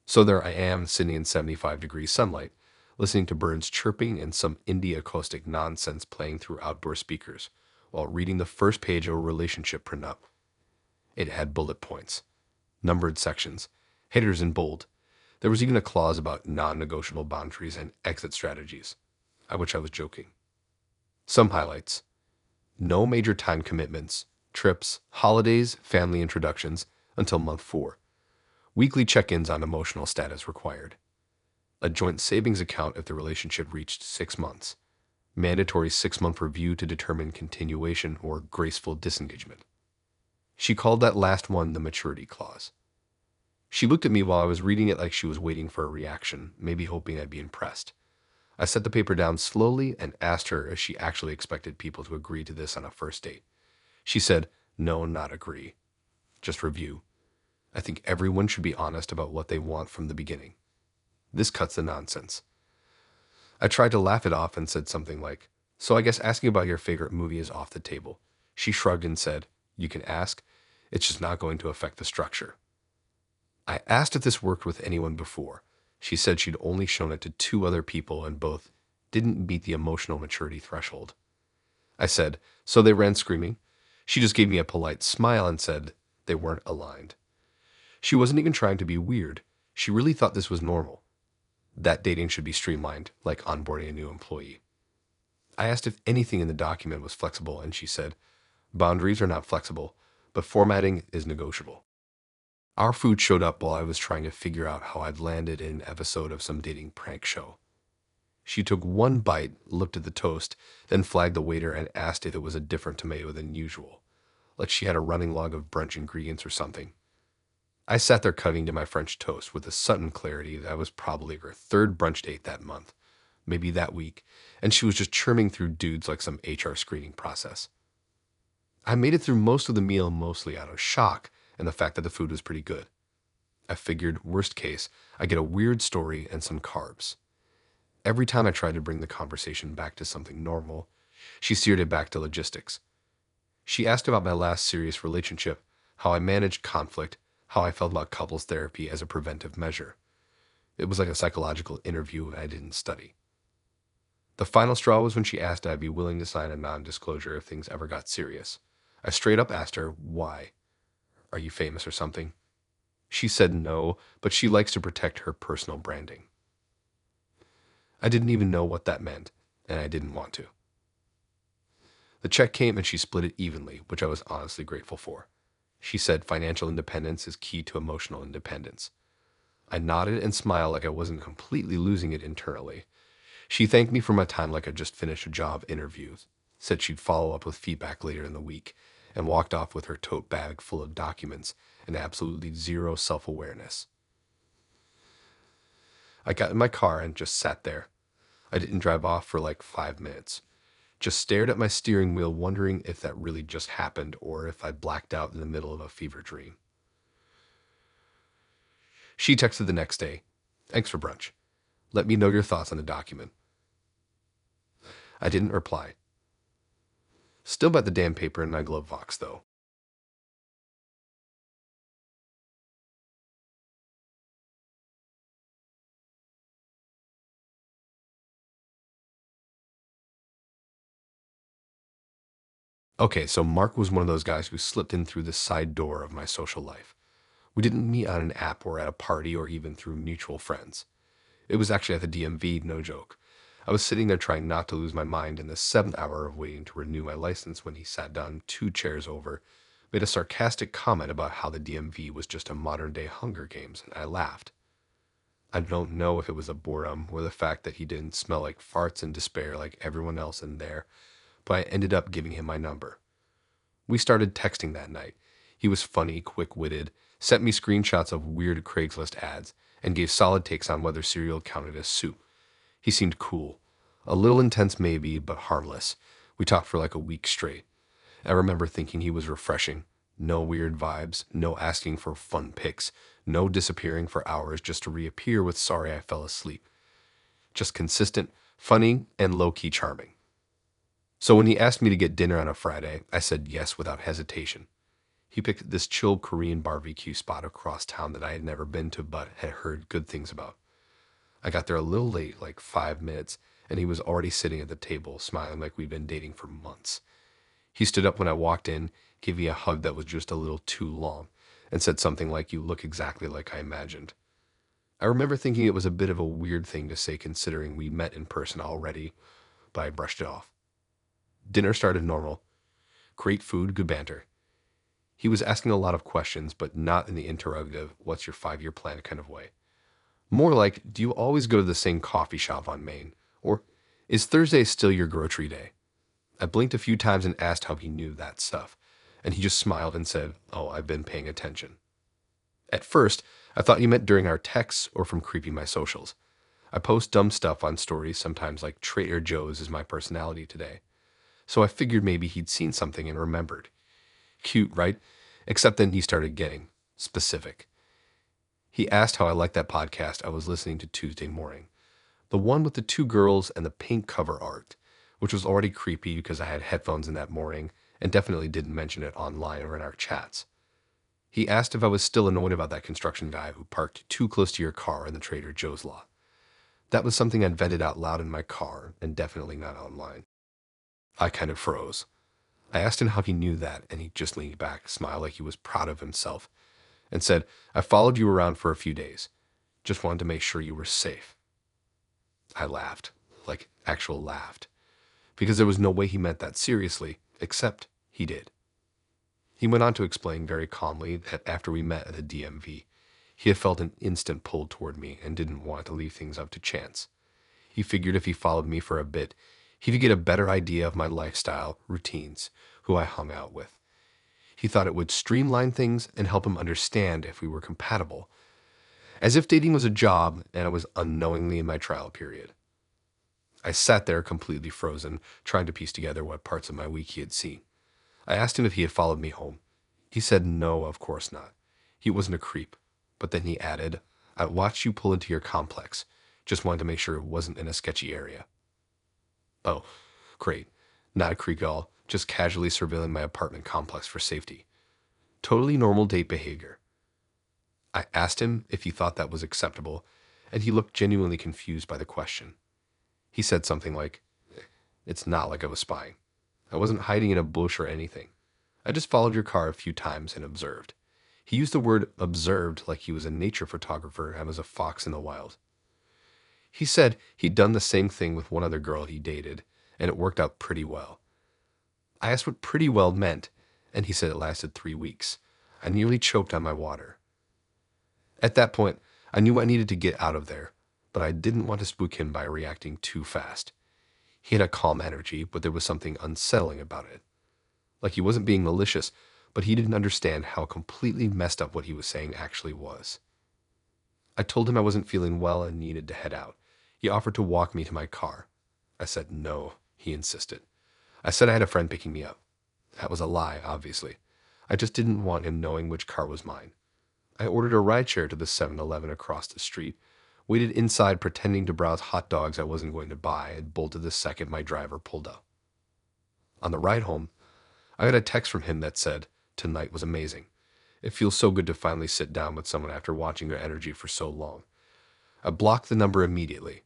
So there I am, sitting in 75-degree sunlight, listening to birds chirping and some indie acoustic nonsense playing through outdoor speakers, while reading the first page of a relationship prenup. It had bullet points, numbered sections, headers in bold. There was even a clause about non-negotiable boundaries and exit strategies, which I was joking. Some highlights. No major time commitments, trips, holidays, family introductions until month 4. Weekly check-ins on emotional status required. A joint savings account if the relationship reached 6 months. Mandatory 6-month review to determine continuation or graceful disengagement. She called that last one the maturity clause. She looked at me while I was reading it like she was waiting for a reaction, maybe hoping I'd be impressed. I set the paper down slowly and asked her if she actually expected people to agree to this on a first date. She said, no, not agree. Just review. I think everyone should be honest about what they want from the beginning. This cuts the nonsense. I tried to laugh it off and said something like, so I guess asking about your favorite movie is off the table. She shrugged and said, you can ask, it's just not going to affect the structure. I asked if this worked with anyone before. She said she'd only shown it to 2 other people and both didn't meet the emotional maturity threshold. I said, so they ran screaming. She just gave me a polite smile and said they weren't aligned. She wasn't even trying to be weird. She really thought this was normal. That dating should be streamlined, like onboarding a new employee. I asked if anything in the document was flexible, and she said, boundaries are not flexible, but formatting is negotiable. Our food showed up while I was trying to figure out how I'd landed in an episode of some dating prank show. She took one bite, looked at the toast, then flagged the waiter and asked if it was a different tomato than usual, like she had a running log of brunch ingredients or something. I sat there cutting to my French toast with a sudden clarity that I was probably her third brunch date that month, maybe that week, and she was just churning through dudes like some HR screening process. I made it through most of the meal mostly out of shock and the fact that the food was pretty good. I figured, worst case, I get a weird story and some carbs. Every time I tried to bring the conversation back to something normal, she steered it back to logistics. She asked about my last serious relationship, how I managed conflict, how I felt about couples therapy as a preventive measure. It was like a psychological interview I didn't study. The final straw was when she asked if I'd be willing to sign a non-disclosure if things ever got serious. I straight up asked her, why? Are you famous or something? She said no, but she likes to protect her personal branding. I didn't even know what that meant, and I didn't want to. The check came and she split it evenly, which I was honestly grateful for. She said financial independence is key to emotional independence. I nodded and smiled like I wasn't completely losing it internally. She thanked me for my time like I just finished a job interview, said she'd follow up with feedback later in the week, and walked off with her tote bag full of documents and absolutely zero self-awareness. I got in my car and just sat there. I didn't drive off for like 5 minutes. Just stared at my steering wheel, wondering if that really just happened or if I blacked out in the middle of a fever dream. She texted the next day, "Thanks for brunch. Let me know your thoughts on the document." I didn't reply. Still got the damn paper in my glove box, though. Okay, so Mark was one of those guys who slipped in through the side door of my social life. We didn't meet on an app or at a party or even through mutual friends. It was actually at the DMV, no joke. I was sitting there trying not to lose my mind in the 7th hour of waiting to renew my license when he sat down 2 chairs over, made a sarcastic comment about how the DMV was just a modern-day Hunger Games, and I laughed. I don't know if it was a boredom or the fact that he didn't smell like farts and despair like everyone else in there, but I ended up giving him my number. We started texting that night. He was funny, quick-witted, sent me screenshots of weird Craigslist ads, and gave solid takes on whether cereal counted as soup. He seemed cool. A little intense maybe, but harmless. We talked for like a week straight. I remember thinking he was refreshing. No weird vibes, no asking for fun pics, no disappearing for hours just to reappear with "sorry I fell asleep." Just consistent, funny, and low-key charming. So when he asked me to get dinner on a Friday, I said yes without hesitation. He picked this chill Korean barbecue spot across town that I had never been to but had heard good things about. I got there a little late, like 5 minutes, and he was already sitting at the table, smiling like we'd been dating for months. He stood up when I walked in, gave me a hug that was just a little too long, and said something like, "You look exactly like I imagined." I remember thinking it was a bit of a weird thing to say considering we met in person already, but I brushed it off. Dinner started normal. Great food, good banter. He was asking a lot of questions, but not in the interrogative, "what's your 5-year plan" kind of way. More like, "do you always go to the same coffee shop on Main?" Or, "is Thursday still your grocery day?" I blinked a few times and asked how he knew that stuff, and he just smiled and said, "Oh, I've been paying attention." At first, I thought he meant during our texts or from creeping my socials. I post dumb stuff on stories sometimes like Trader Joe's is my personality today. So I figured maybe he'd seen something and remembered. Cute, right? Except then he started getting specific. He asked how I liked that podcast I was listening to Tuesday morning. The one with the 2 girls and the pink cover art, which was already creepy because I had headphones in that morning and definitely didn't mention it online or in our chats. He asked if I was still annoyed about that construction guy who parked too close to your car in the Trader Joe's lot. That was something I'd vented out loud in my car and definitely not online. I kind of froze. I asked him how he knew that, and he just leaned back, smiled like he was proud of himself, and said, "I followed you around for a few days. Just wanted to make sure you were safe." I laughed, like actual laughed, because there was no way he meant that seriously, except he did. He went on to explain very calmly that after we met at the DMV, he had felt an instant pull toward me and didn't want to leave things up to chance. He figured if he followed me for a bit, he could get a better idea of my lifestyle, routines, who I hung out with. He thought it would streamline things and help him understand if we were compatible, as if dating was a job and I was unknowingly in my trial period. I sat there completely frozen, trying to piece together what parts of my week he had seen. I asked him if he had followed me home. He said no, of course not. He wasn't a creep. But then he added, I watched you pull into your complex. Just wanted to make sure it wasn't in a sketchy area. Oh, great. Not a creep at all, just casually surveilling my apartment complex for safety. Totally normal date behavior. I asked him if he thought that was acceptable, and he looked genuinely confused by the question. He said something like, it's not like I was spying. I wasn't hiding in a bush or anything. I just followed your car a few times and observed. He used the word observed like he was a nature photographer and was a fox in the wild. He said he'd done the same thing with one other girl he dated, and it worked out pretty well. I asked what pretty well meant, and he said it lasted 3 weeks. I nearly choked on my water. At that point, I knew I needed to get out of there, but I didn't want to spook him by reacting too fast. He had a calm energy, but there was something unsettling about it. Like he wasn't being malicious, but he didn't understand how completely messed up what he was saying actually was. I told him I wasn't feeling well and needed to head out. He offered to walk me to my car. I said no, he insisted. I said I had a friend picking me up. That was a lie, obviously. I just didn't want him knowing which car was mine. I ordered a rideshare to the 7-Eleven across the street, waited inside pretending to browse hot dogs I wasn't going to buy, and bolted the second my driver pulled up. On the ride home, I got a text from him that said, tonight was amazing. It feels so good to finally sit down with someone after watching their energy for so long. I blocked the number immediately.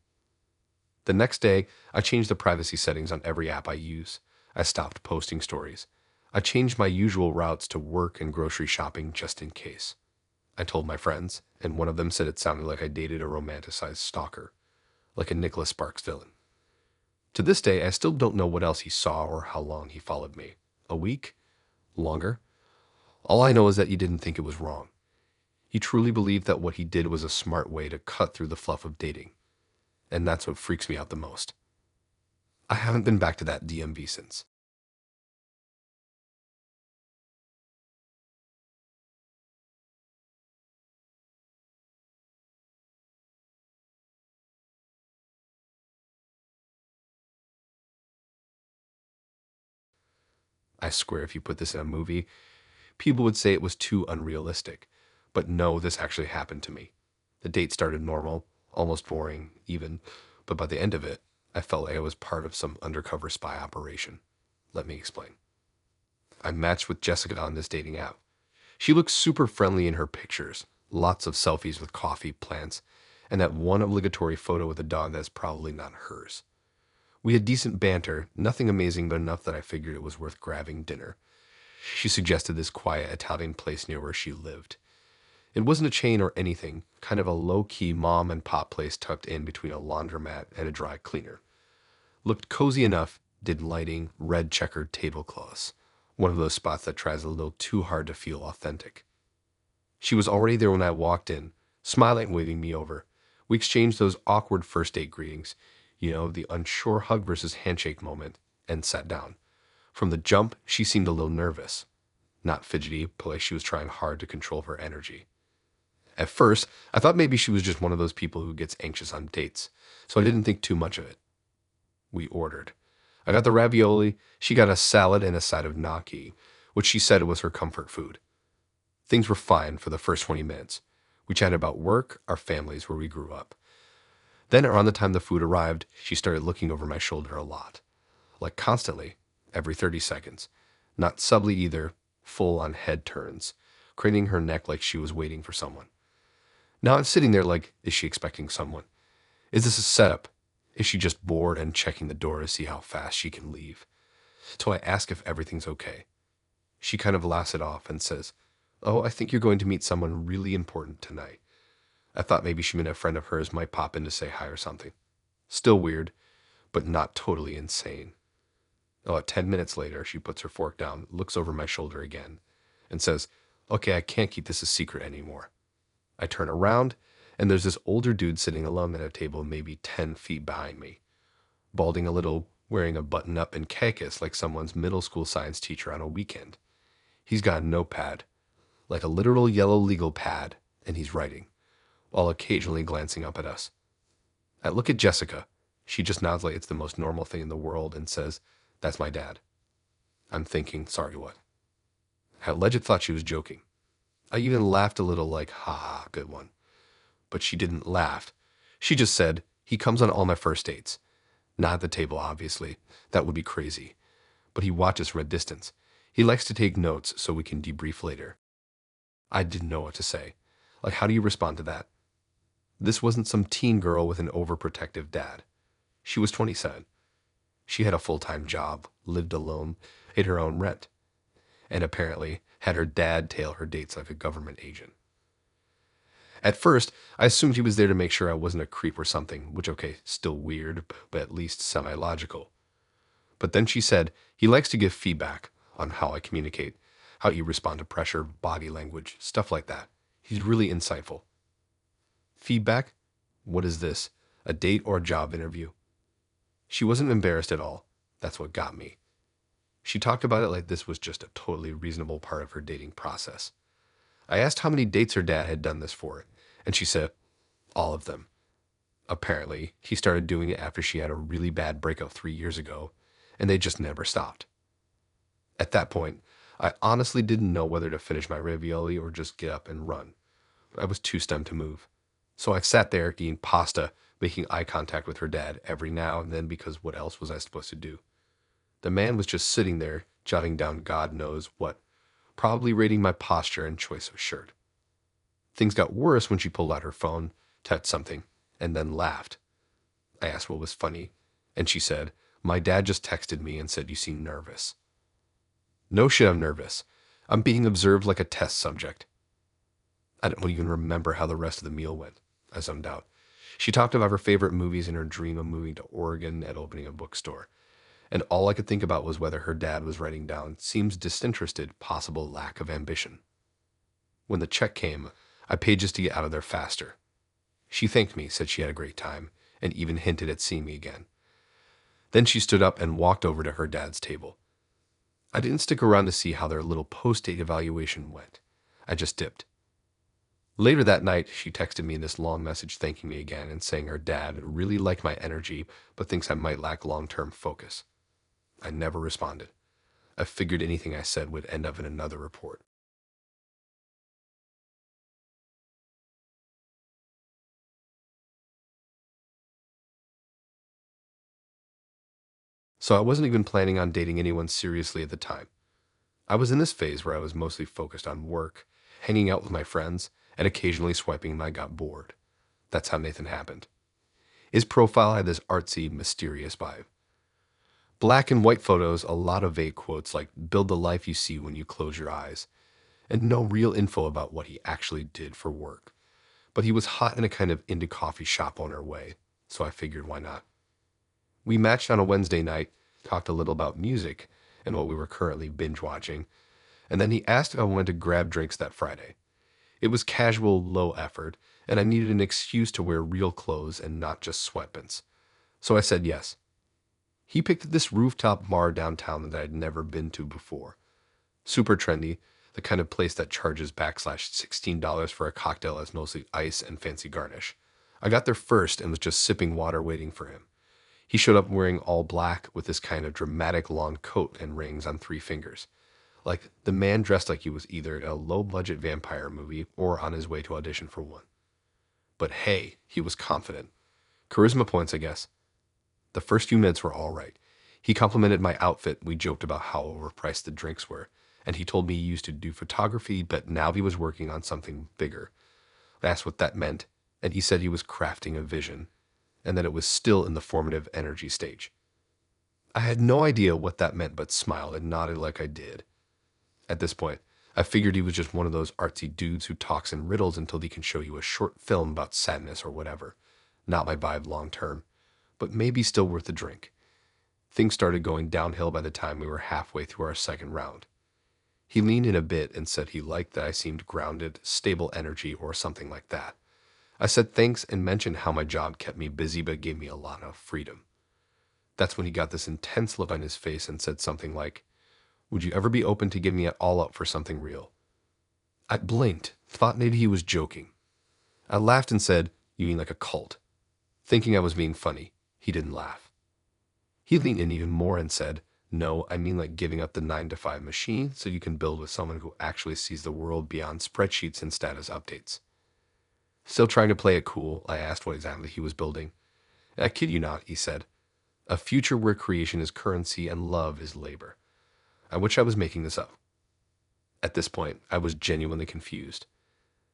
The next day, I changed the privacy settings on every app I use. I stopped posting stories. I changed my usual routes to work and grocery shopping just in case. I told my friends, and one of them said it sounded like I dated a romanticized stalker, like a Nicholas Sparks villain. To this day, I still don't know what else he saw or how long he followed me. A week? Longer? All I know is that he didn't think it was wrong. He truly believed that what he did was a smart way to cut through the fluff of dating. And that's what freaks me out the most. I haven't been back to that DMV since. I swear if you put this in a movie, people would say it was too unrealistic. But no, this actually happened to me. The date started normal, almost boring, even, but by the end of it, I felt like I was part of some undercover spy operation. Let me explain. I matched with Jessica on this dating app. She looks super friendly in her pictures, lots of selfies with coffee, plants, and that one obligatory photo with a dog that's probably not hers. We had decent banter, nothing amazing but enough that I figured it was worth grabbing dinner. She suggested this quiet Italian place near where she lived. It wasn't a chain or anything, kind of a low-key mom and pop place tucked in between a laundromat and a dry cleaner. Looked cozy enough, did lighting, red checkered tablecloths. One of those spots that tries a little too hard to feel authentic. She was already there when I walked in, smiling and waving me over. We exchanged those awkward first date greetings, the unsure hug versus handshake moment, and sat down. From the jump, she seemed a little nervous. Not fidgety, but like she was trying hard to control her energy. At first, I thought maybe she was just one of those people who gets anxious on dates, so I didn't think too much of it. We ordered. I got the ravioli, she got a salad and a side of gnocchi, which she said was her comfort food. Things were fine for the first 20 minutes. We chatted about work, our families, where we grew up. Then around the time the food arrived, she started looking over my shoulder a lot. Like constantly, every 30 seconds. Not subtly either, full on head turns, craning her neck like she was waiting for someone. Now I'm sitting there like, is she expecting someone? Is this a setup? Is she just bored and checking the door to see how fast she can leave? So I ask if everything's okay. She kind of laughs it off and says, oh, I think you're going to meet someone really important tonight. I thought maybe she meant a friend of hers might pop in to say hi or something. Still weird, but not totally insane. Oh, 10 minutes later, she puts her fork down, looks over my shoulder again, and says, okay, I can't keep this a secret anymore. I turn around, and there's this older dude sitting alone at a table maybe 10 feet behind me, balding a little, wearing a button-up and cactus like someone's middle school science teacher on a weekend. He's got a notepad, like a literal yellow legal pad, and he's writing, while occasionally glancing up at us. I look at Jessica. She just nods like it's the most normal thing in the world and says, "That's my dad." I'm thinking, sorry, what? I legit thought she was joking. I even laughed a little like, ha ha, good one. But she didn't laugh. She just said, "He comes on all my first dates." Not at the table, obviously. That would be crazy. But he watches from a distance. He likes to take notes so we can debrief later. I didn't know what to say. Like, how do you respond to that? This wasn't some teen girl with an overprotective dad. She was 27. She had a full-time job, lived alone, paid her own rent, and apparently had her dad tail her dates like a government agent. At first, I assumed he was there to make sure I wasn't a creep or something, which, okay, still weird, but at least semi-logical. But then she said he likes to give feedback on how I communicate, how you respond to pressure, body language, stuff like that. He's really insightful. Feedback? What is this? A date or a job interview? She wasn't embarrassed at all. That's what got me. She talked about it like this was just a totally reasonable part of her dating process. I asked how many dates her dad had done this for, and she said, all of them. Apparently, he started doing it after she had a really bad breakup 3 years ago, and they just never stopped. At that point, I honestly didn't know whether to finish my ravioli or just get up and run. I was too stunned to move. So I sat there eating pasta, making eye contact with her dad every now and then because what else was I supposed to do? The man was just sitting there, jotting down God knows what, probably rating my posture and choice of shirt. Things got worse when she pulled out her phone, typed something, and then laughed. I asked what was funny, and she said, "My dad just texted me and said you seem nervous." No shit, I'm nervous. I'm being observed like a test subject. I don't even remember how the rest of the meal went. I zoned out. She talked about her favorite movies and her dream of moving to Oregon and opening a bookstore. And all I could think about was whether her dad was writing down seems disinterested, possible lack of ambition. When the check came, I paid just to get out of there faster. She thanked me, said she had a great time, and even hinted at seeing me again. Then she stood up and walked over to her dad's table. I didn't stick around to see how their little post-date evaluation went. I just dipped. Later that night, she texted me this long message thanking me again and saying her dad really liked my energy, but thinks I might lack long-term focus. I never responded. I figured anything I said would end up in another report. So I wasn't even planning on dating anyone seriously at the time. I was in this phase where I was mostly focused on work, hanging out with my friends, and occasionally swiping when I got bored. That's how Nathan happened. His profile had this artsy, mysterious vibe. Black and white photos, a lot of vague quotes like "build the life you see when you close your eyes," and no real info about what he actually did for work. But he was hot in a kind of indie coffee shop owner way, so I figured why not. We matched on a Wednesday night, talked a little about music and what we were currently binge watching, and then he asked if I wanted to grab drinks that Friday. It was casual, low effort, and I needed an excuse to wear real clothes and not just sweatpants. So I said yes. He picked this rooftop bar downtown that I'd never been to before. Super trendy, the kind of place that charges $16 for a cocktail that's mostly ice and fancy garnish. I got there first and was just sipping water waiting for him. He showed up wearing all black with this kind of dramatic long coat and rings on 3 fingers. Like the man dressed like he was either in a low-budget vampire movie or on his way to audition for one. But hey, he was confident. Charisma points, I guess. The first few minutes were all right. He complimented my outfit. We joked about how overpriced the drinks were. And he told me he used to do photography, but now he was working on something bigger. I asked what that meant, and he said he was crafting a vision, and that it was still in the formative energy stage. I had no idea what that meant, but smiled and nodded like I did. At this point, I figured he was just one of those artsy dudes who talks in riddles until he can show you a short film about sadness or whatever. Not my vibe long term, but maybe still worth a drink. Things started going downhill by the time we were halfway through our second round. He leaned in a bit and said he liked that I seemed grounded, stable energy, or something like that. I said thanks and mentioned how my job kept me busy but gave me a lot of freedom. That's when he got this intense look on his face and said something like, Would you ever be open to giving it all up for something real? I blinked, thought maybe he was joking. I laughed and said, "You mean like a cult?" Thinking I was being funny, he didn't laugh. He leaned in even more and said, "No, I mean like giving up the 9 to 5 machine so you can build with someone who actually sees the world beyond spreadsheets and status updates." Still trying to play it cool, I asked what exactly he was building. "I kid you not," he said. "A future where creation is currency and love is labor." I wish I was making this up. At this point, I was genuinely confused.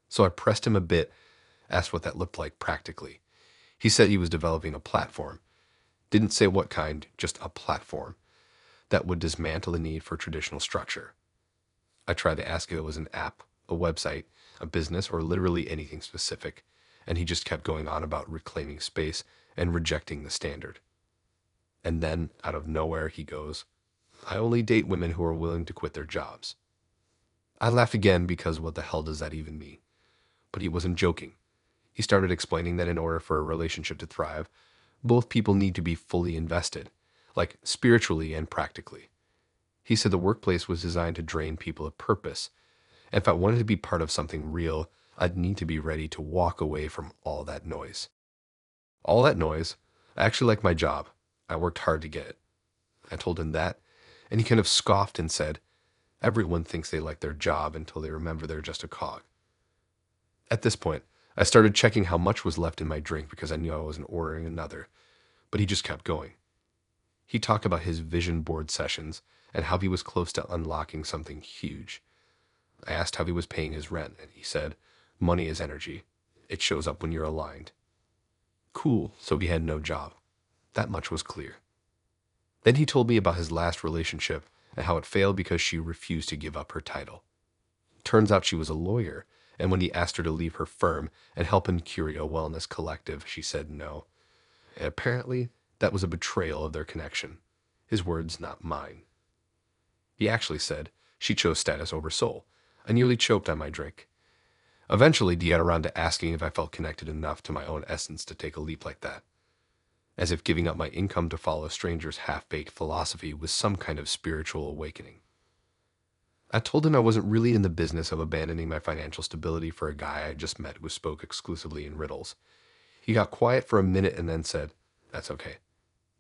So I pressed him a bit, asked what that looked like practically. He said he was developing a platform. Didn't say what kind, just a platform that would dismantle the need for traditional structure. I tried to ask if it was an app, a website, a business, or literally anything specific, and he just kept going on about reclaiming space and rejecting the standard. And then, out of nowhere, he goes, "I only date women who are willing to quit their jobs." I laughed again because what the hell does that even mean? But he wasn't joking. He started explaining that in order for a relationship to thrive, both people need to be fully invested, like spiritually and practically. He said the workplace was designed to drain people of purpose. And if I wanted to be part of something real, I'd need to be ready to walk away from all that noise. All that noise? I actually like my job. I worked hard to get it. I told him that, and he kind of scoffed and said, "Everyone thinks they like their job until they remember they're just a cog." At this point, I started checking how much was left in my drink because I knew I wasn't ordering another, but he just kept going. He talked about his vision board sessions and how he was close to unlocking something huge. I asked how he was paying his rent, and he said, "Money is energy. It shows up when you're aligned." Cool, so he had no job. That much was clear. Then he told me about his last relationship and how it failed because she refused to give up her title. Turns out she was a lawyer, and when he asked her to leave her firm and help him curate a wellness collective, she said no. And apparently, that was a betrayal of their connection. His words, not mine. He actually said she chose status over soul. I nearly choked on my drink. Eventually, he got around to asking if I felt connected enough to my own essence to take a leap like that. As if giving up my income to follow a stranger's half-baked philosophy was some kind of spiritual awakening. I told him I wasn't really in the business of abandoning my financial stability for a guy I just met who spoke exclusively in riddles. He got quiet for a minute and then said, "That's okay.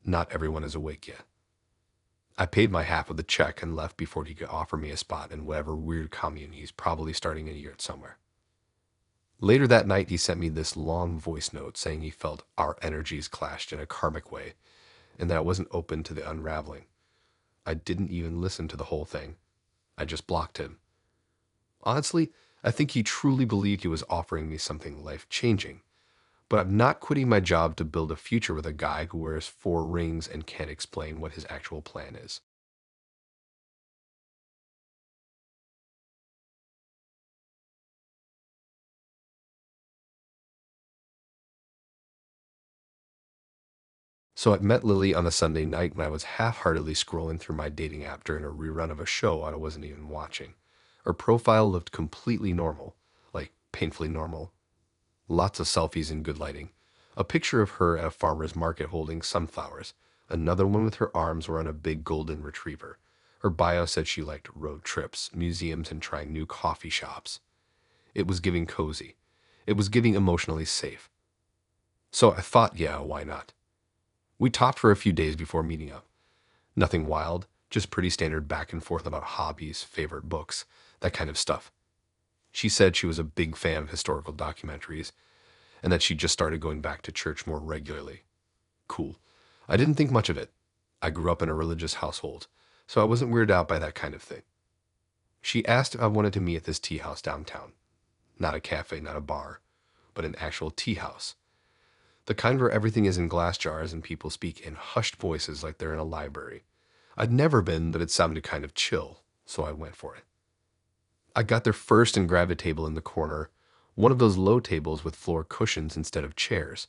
Not everyone is awake yet." I paid my half of the check and left before he could offer me a spot in whatever weird commune he's probably starting a yurt somewhere. Later that night, he sent me this long voice note saying he felt our energies clashed in a karmic way and that I wasn't open to the unraveling. I didn't even listen to the whole thing. I just blocked him. Honestly, I think he truly believed he was offering me something life-changing. But I'm not quitting my job to build a future with a guy who wears 4 rings and can't explain what his actual plan is. So I met Lily on a Sunday night when I was half-heartedly scrolling through my dating app during a rerun of a show I wasn't even watching. Her profile looked completely normal, like painfully normal. Lots of selfies in good lighting. A picture of her at a farmer's market holding sunflowers. Another one with her arms around a big golden retriever. Her bio said she liked road trips, museums, and trying new coffee shops. It was giving cozy. It was giving emotionally safe. So I thought, yeah, why not? We talked for a few days before meeting up. Nothing wild, just pretty standard back and forth about hobbies, favorite books, that kind of stuff. She said she was a big fan of historical documentaries and that she just started going back to church more regularly. Cool. I didn't think much of it. I grew up in a religious household, so I wasn't weirded out by that kind of thing. She asked if I wanted to meet at this tea house downtown. Not a cafe, not a bar, but an actual tea house. The kind where everything is in glass jars and people speak in hushed voices like they're in a library. I'd never been, but it sounded kind of chill, so I went for it. I got there first and grabbed a table in the corner, one of those low tables with floor cushions instead of chairs.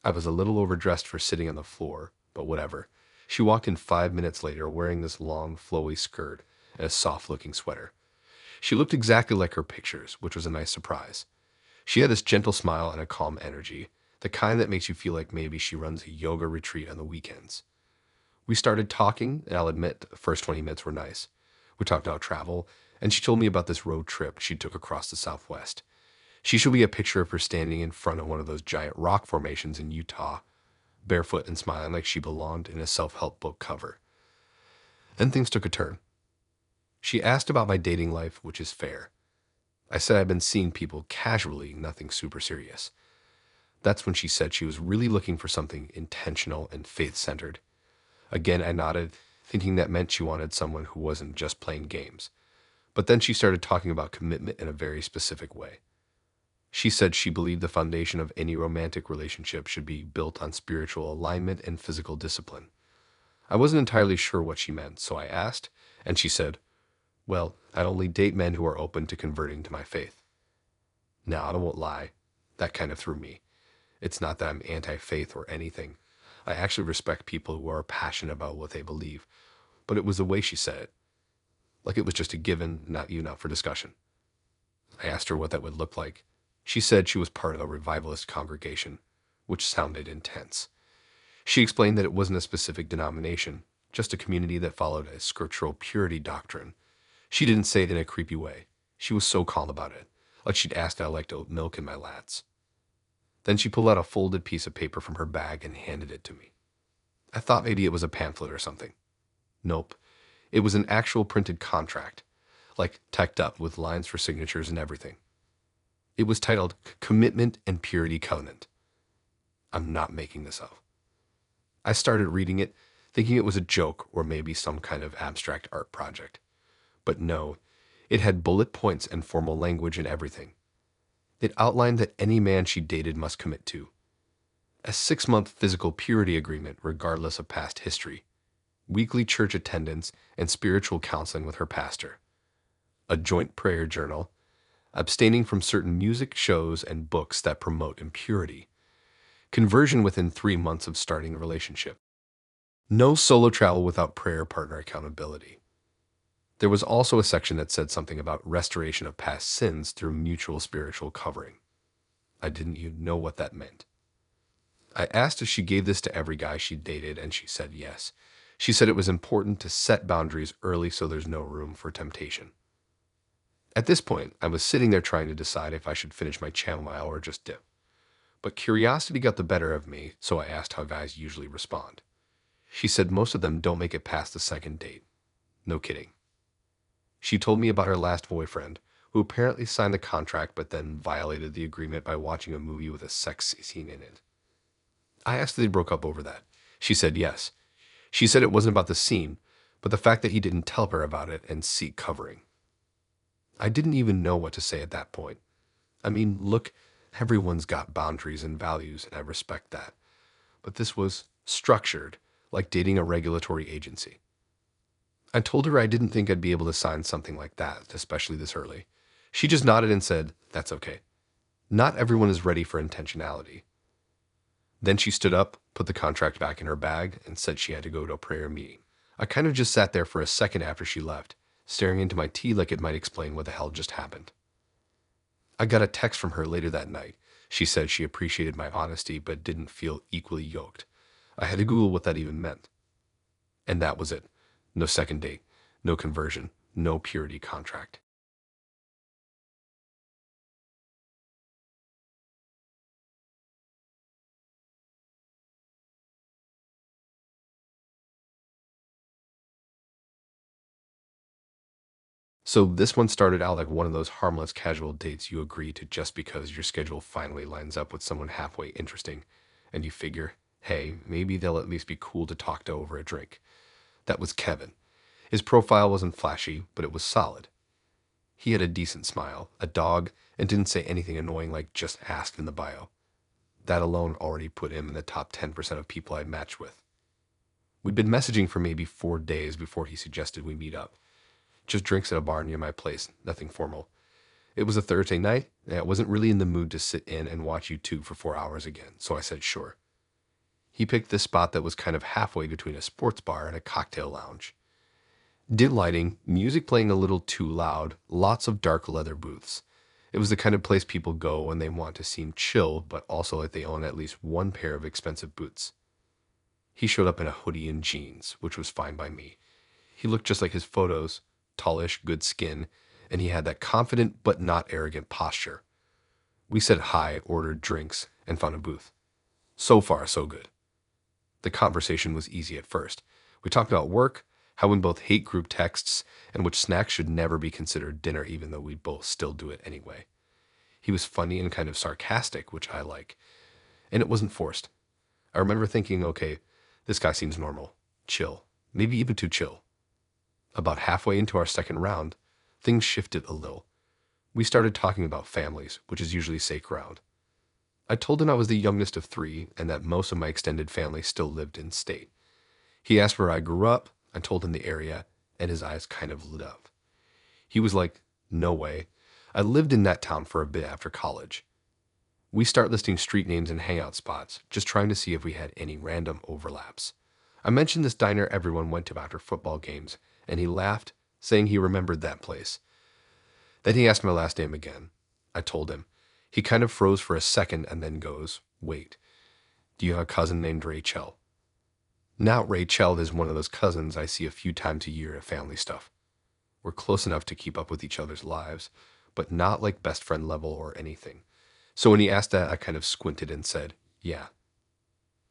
I was a little overdressed for sitting on the floor, but whatever. She walked in 5 minutes later wearing this long, flowy skirt and a soft-looking sweater. She looked exactly like her pictures, which was a nice surprise. She had this gentle smile and a calm energy, the kind that makes you feel like maybe she runs a yoga retreat on the weekends. We started talking, and I'll admit the first 20 minutes were nice. We talked about travel, and she told me about this road trip she took across the Southwest. She showed me a picture of her standing in front of one of those giant rock formations in Utah, barefoot and smiling like she belonged in a self-help book cover. Then things took a turn. She asked about my dating life, which is fair. I said I'd been seeing people casually, nothing super serious. That's when she said she was really looking for something intentional and faith-centered. Again, I nodded, thinking that meant she wanted someone who wasn't just playing games. But then she started talking about commitment in a very specific way. She said she believed the foundation of any romantic relationship should be built on spiritual alignment and physical discipline. I wasn't entirely sure what she meant, so I asked, and she said, "Well, I only date men who are open to converting to my faith." Now, I won't lie, that kind of threw me. It's not that I'm anti-faith or anything. I actually respect people who are passionate about what they believe, but it was the way she said it. Like it was just a given, not even up for discussion. I asked her what that would look like. She said she was part of a revivalist congregation, which sounded intense. She explained that it wasn't a specific denomination, just a community that followed a scriptural purity doctrine. She didn't say it in a creepy way. She was so calm about it, like she'd asked if I liked oat milk in my lats. Then she pulled out a folded piece of paper from her bag and handed it to me. I thought maybe it was a pamphlet or something. Nope. It was an actual printed contract, like typed up with lines for signatures and everything. It was titled Commitment and Purity Covenant. I'm not making this up. I started reading it, thinking it was a joke or maybe some kind of abstract art project. But no, it had bullet points and formal language and everything. It outlined that any man she dated must commit to. A 6-month physical purity agreement regardless of past history. Weekly church attendance and spiritual counseling with her pastor. A joint prayer journal. Abstaining from certain music, shows, and books that promote impurity. Conversion within 3 months of starting a relationship. No solo travel without prayer partner accountability. There was also a section that said something about restoration of past sins through mutual spiritual covering. I didn't even know what that meant. I asked if she gave this to every guy she dated, and she said yes. She said it was important to set boundaries early so there's no room for temptation. At this point, I was sitting there trying to decide if I should finish my chamomile or just dip. But curiosity got the better of me, so I asked how guys usually respond. She said most of them don't make it past the second date. No kidding. She told me about her last boyfriend, who apparently signed the contract but then violated the agreement by watching a movie with a sex scene in it. I asked if they broke up over that. She said yes. She said it wasn't about the scene, but the fact that he didn't tell her about it and seek covering. I didn't even know what to say at that point. I mean, look, everyone's got boundaries and values, and I respect that. But this was structured, like dating a regulatory agency. I told her I didn't think I'd be able to sign something like that, especially this early. She just nodded and said, "That's okay. Not everyone is ready for intentionality." Then she stood up, put the contract back in her bag, and said she had to go to a prayer meeting. I kind of just sat there for a second after she left, staring into my tea like it might explain what the hell just happened. I got a text from her later that night. She said she appreciated my honesty but didn't feel equally yoked. I had to Google what that even meant. And that was it. No second date, no conversion, no purity contract. So this one started out like one of those harmless casual dates you agree to just because your schedule finally lines up with someone halfway interesting, and you figure, hey, maybe they'll at least be cool to talk to over a drink. That was Kevin. His profile wasn't flashy, but it was solid. He had a decent smile, a dog, and didn't say anything annoying like "just ask" in the bio. That alone already put him in the top 10% of people I'd matched with. We'd been messaging for maybe 4 days before he suggested we meet up. Just drinks at a bar near my place, nothing formal. It was a Thursday night, and I wasn't really in the mood to sit in and watch YouTube for 4 hours again, so I said sure. He picked this spot that was kind of halfway between a sports bar and a cocktail lounge. Dim lighting, music playing a little too loud, lots of dark leather booths. It was the kind of place people go when they want to seem chill, but also like they own at least one pair of expensive boots. He showed up in a hoodie and jeans, which was fine by me. He looked just like his photos, tallish, good skin, and he had that confident but not arrogant posture. We said hi, ordered drinks, and found a booth. So far, so good. The conversation was easy at first. We talked about work, how we both hate group texts, and which snacks should never be considered dinner even though we both still do it anyway. He was funny and kind of sarcastic, which I like, and it wasn't forced. I remember thinking, okay, this guy seems normal, chill, maybe even too chill. About halfway into our second round, things shifted a little. We started talking about families, which is usually safe ground. I told him I was the youngest of three and that most of my extended family still lived in state. He asked where I grew up. I told him the area, and his eyes kind of lit up. He was like, no way. I lived in that town for a bit after college. We start listing street names and hangout spots, just trying to see if we had any random overlaps. I mentioned this diner everyone went to after football games, and he laughed, saying he remembered that place. Then he asked my last name again. I told him. He kind of froze for a second and then goes, wait, do you have a cousin named Rachel? Now Rachel is one of those cousins I see a few times a year at family stuff. We're close enough to keep up with each other's lives, but not like best friend level or anything. So when he asked that, I kind of squinted and said, yeah.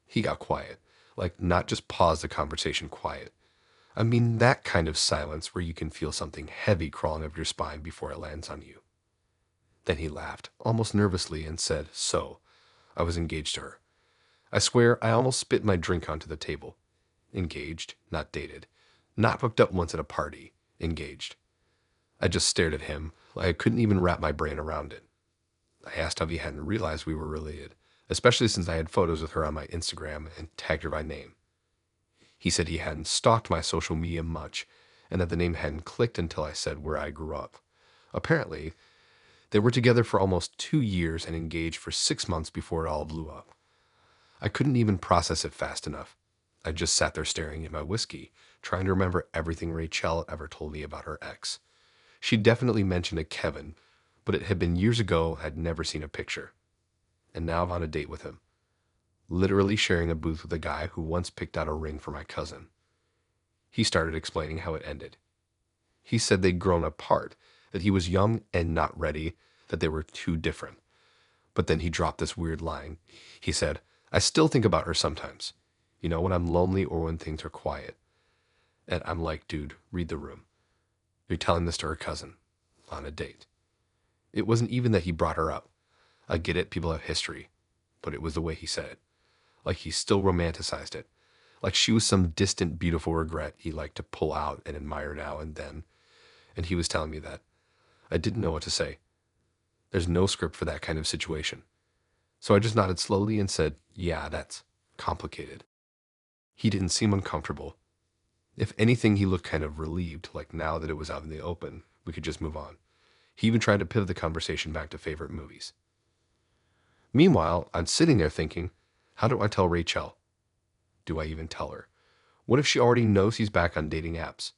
He got quiet, like not just pause the conversation quiet. I mean that kind of silence where you can feel something heavy crawling up your spine before it lands on you. Then he laughed, almost nervously, and said, so, I was engaged to her. I swear I almost spit my drink onto the table. Engaged, not dated. Not hooked up once at a party. Engaged. I just stared at him, like I couldn't even wrap my brain around it. I asked if he hadn't realized we were related, especially since I had photos with her on my Instagram and tagged her by name. He said he hadn't stalked my social media much, and that the name hadn't clicked until I said where I grew up. Apparently, they were together for almost 2 years and engaged for 6 months before it all blew up. I couldn't even process it fast enough. I just sat there staring at my whiskey, trying to remember everything Rachel ever told me about her ex. She definitely mentioned a Kevin, but it had been years ago. I'd never seen a picture. And now I'm on a date with him. Literally sharing a booth with a guy who once picked out a ring for my cousin. He started explaining how it ended. He said they'd grown apart, that he was young and not ready, that they were too different. But then he dropped this weird line. He said, I still think about her sometimes. You know, when I'm lonely or when things are quiet. And I'm like, dude, read the room. You're telling this to her cousin. On a date. It wasn't even that he brought her up. I get it, people have history. But it was the way he said it. Like he still romanticized it. Like she was some distant, beautiful regret he liked to pull out and admire now and then. And he was telling me that. I didn't know what to say. There's no script for that kind of situation. So I just nodded slowly and said, yeah, that's complicated. He didn't seem uncomfortable. If anything, he looked kind of relieved, like now that it was out in the open, we could just move on. He even tried to pivot the conversation back to favorite movies. Meanwhile, I'm sitting there thinking, how do I tell Rachel? Do I even tell her? What if she already knows he's back on dating apps?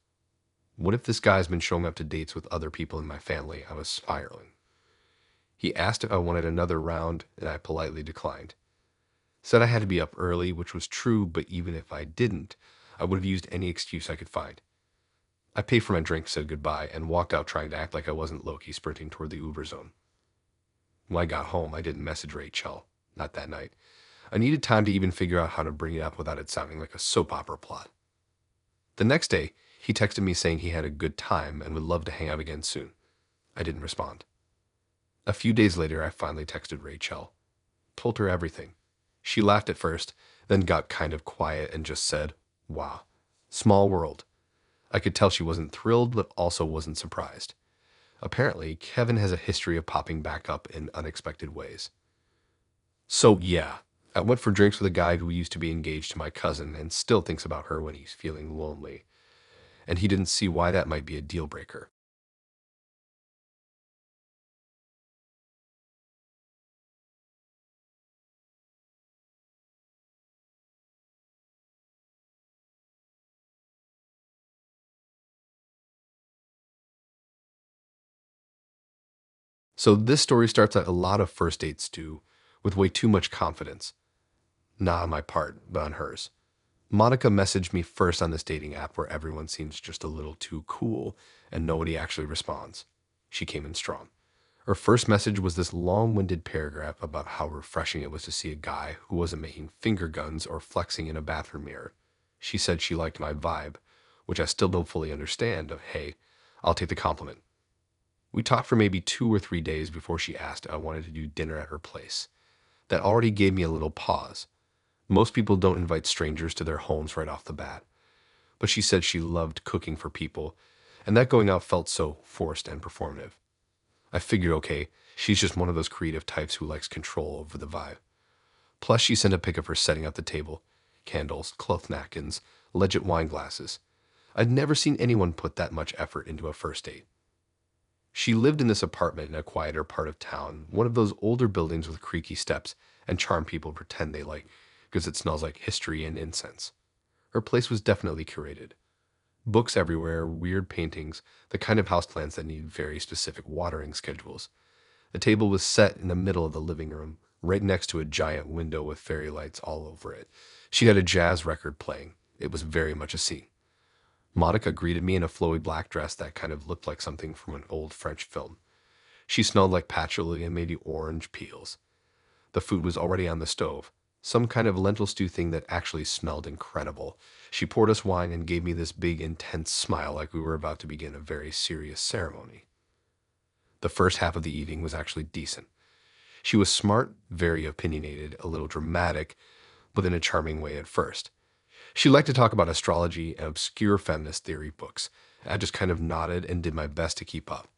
What if this guy's been showing up to dates with other people in my family? I was spiraling. He asked if I wanted another round, and I politely declined. Said I had to be up early, which was true, but even if I didn't, I would have used any excuse I could find. I paid for my drink, said goodbye, and walked out trying to act like I wasn't Loki sprinting toward the Uber zone. When I got home, I didn't message Rachel. Not that night. I needed time to even figure out how to bring it up without it sounding like a soap opera plot. The next day, he texted me saying he had a good time and would love to hang out again soon. I didn't respond. A few days later, I finally texted Rachel. Told her everything. She laughed at first, then got kind of quiet and just said, wow, small world. I could tell she wasn't thrilled, but also wasn't surprised. Apparently, Kevin has a history of popping back up in unexpected ways. So yeah, I went for drinks with a guy who used to be engaged to my cousin and still thinks about her when he's feeling lonely. And he didn't see why that might be a deal breaker. So this story starts like a lot of first dates do, with way too much confidence. Not on my part, but on hers. Monica messaged me first on this dating app where everyone seems just a little too cool and nobody actually responds. She came in strong. Her first message was this long-winded paragraph about how refreshing it was to see a guy who wasn't making finger guns or flexing in a bathroom mirror. She said she liked my vibe, which I still don't fully understand of, hey, I'll take the compliment. We talked for maybe 2 or 3 days before she asked if I wanted to do dinner at her place. That already gave me a little pause. Most people don't invite strangers to their homes right off the bat. But she said she loved cooking for people, and that going out felt so forced and performative. I figured, okay, she's just one of those creative types who likes control over the vibe. Plus, she sent a pic of her setting up the table. Candles, cloth napkins, legit wine glasses. I'd never seen anyone put that much effort into a first date. She lived in this apartment in a quieter part of town, one of those older buildings with creaky steps and charm people pretend they like because it smells like history and incense. Her place was definitely curated. Books everywhere, weird paintings, the kind of houseplants that need very specific watering schedules. The table was set in the middle of the living room, right next to a giant window with fairy lights all over it. She had a jazz record playing. It was very much a scene. Monica greeted me in a flowy black dress that kind of looked like something from an old French film. She smelled like patchouli and maybe orange peels. The food was already on the stove, some kind of lentil stew thing that actually smelled incredible. She poured us wine and gave me this big, intense smile like we were about to begin a very serious ceremony. The first half of the evening was actually decent. She was smart, very opinionated, a little dramatic, but in a charming way at first. She liked to talk about astrology and obscure feminist theory books. I just kind of nodded and did my best to keep up.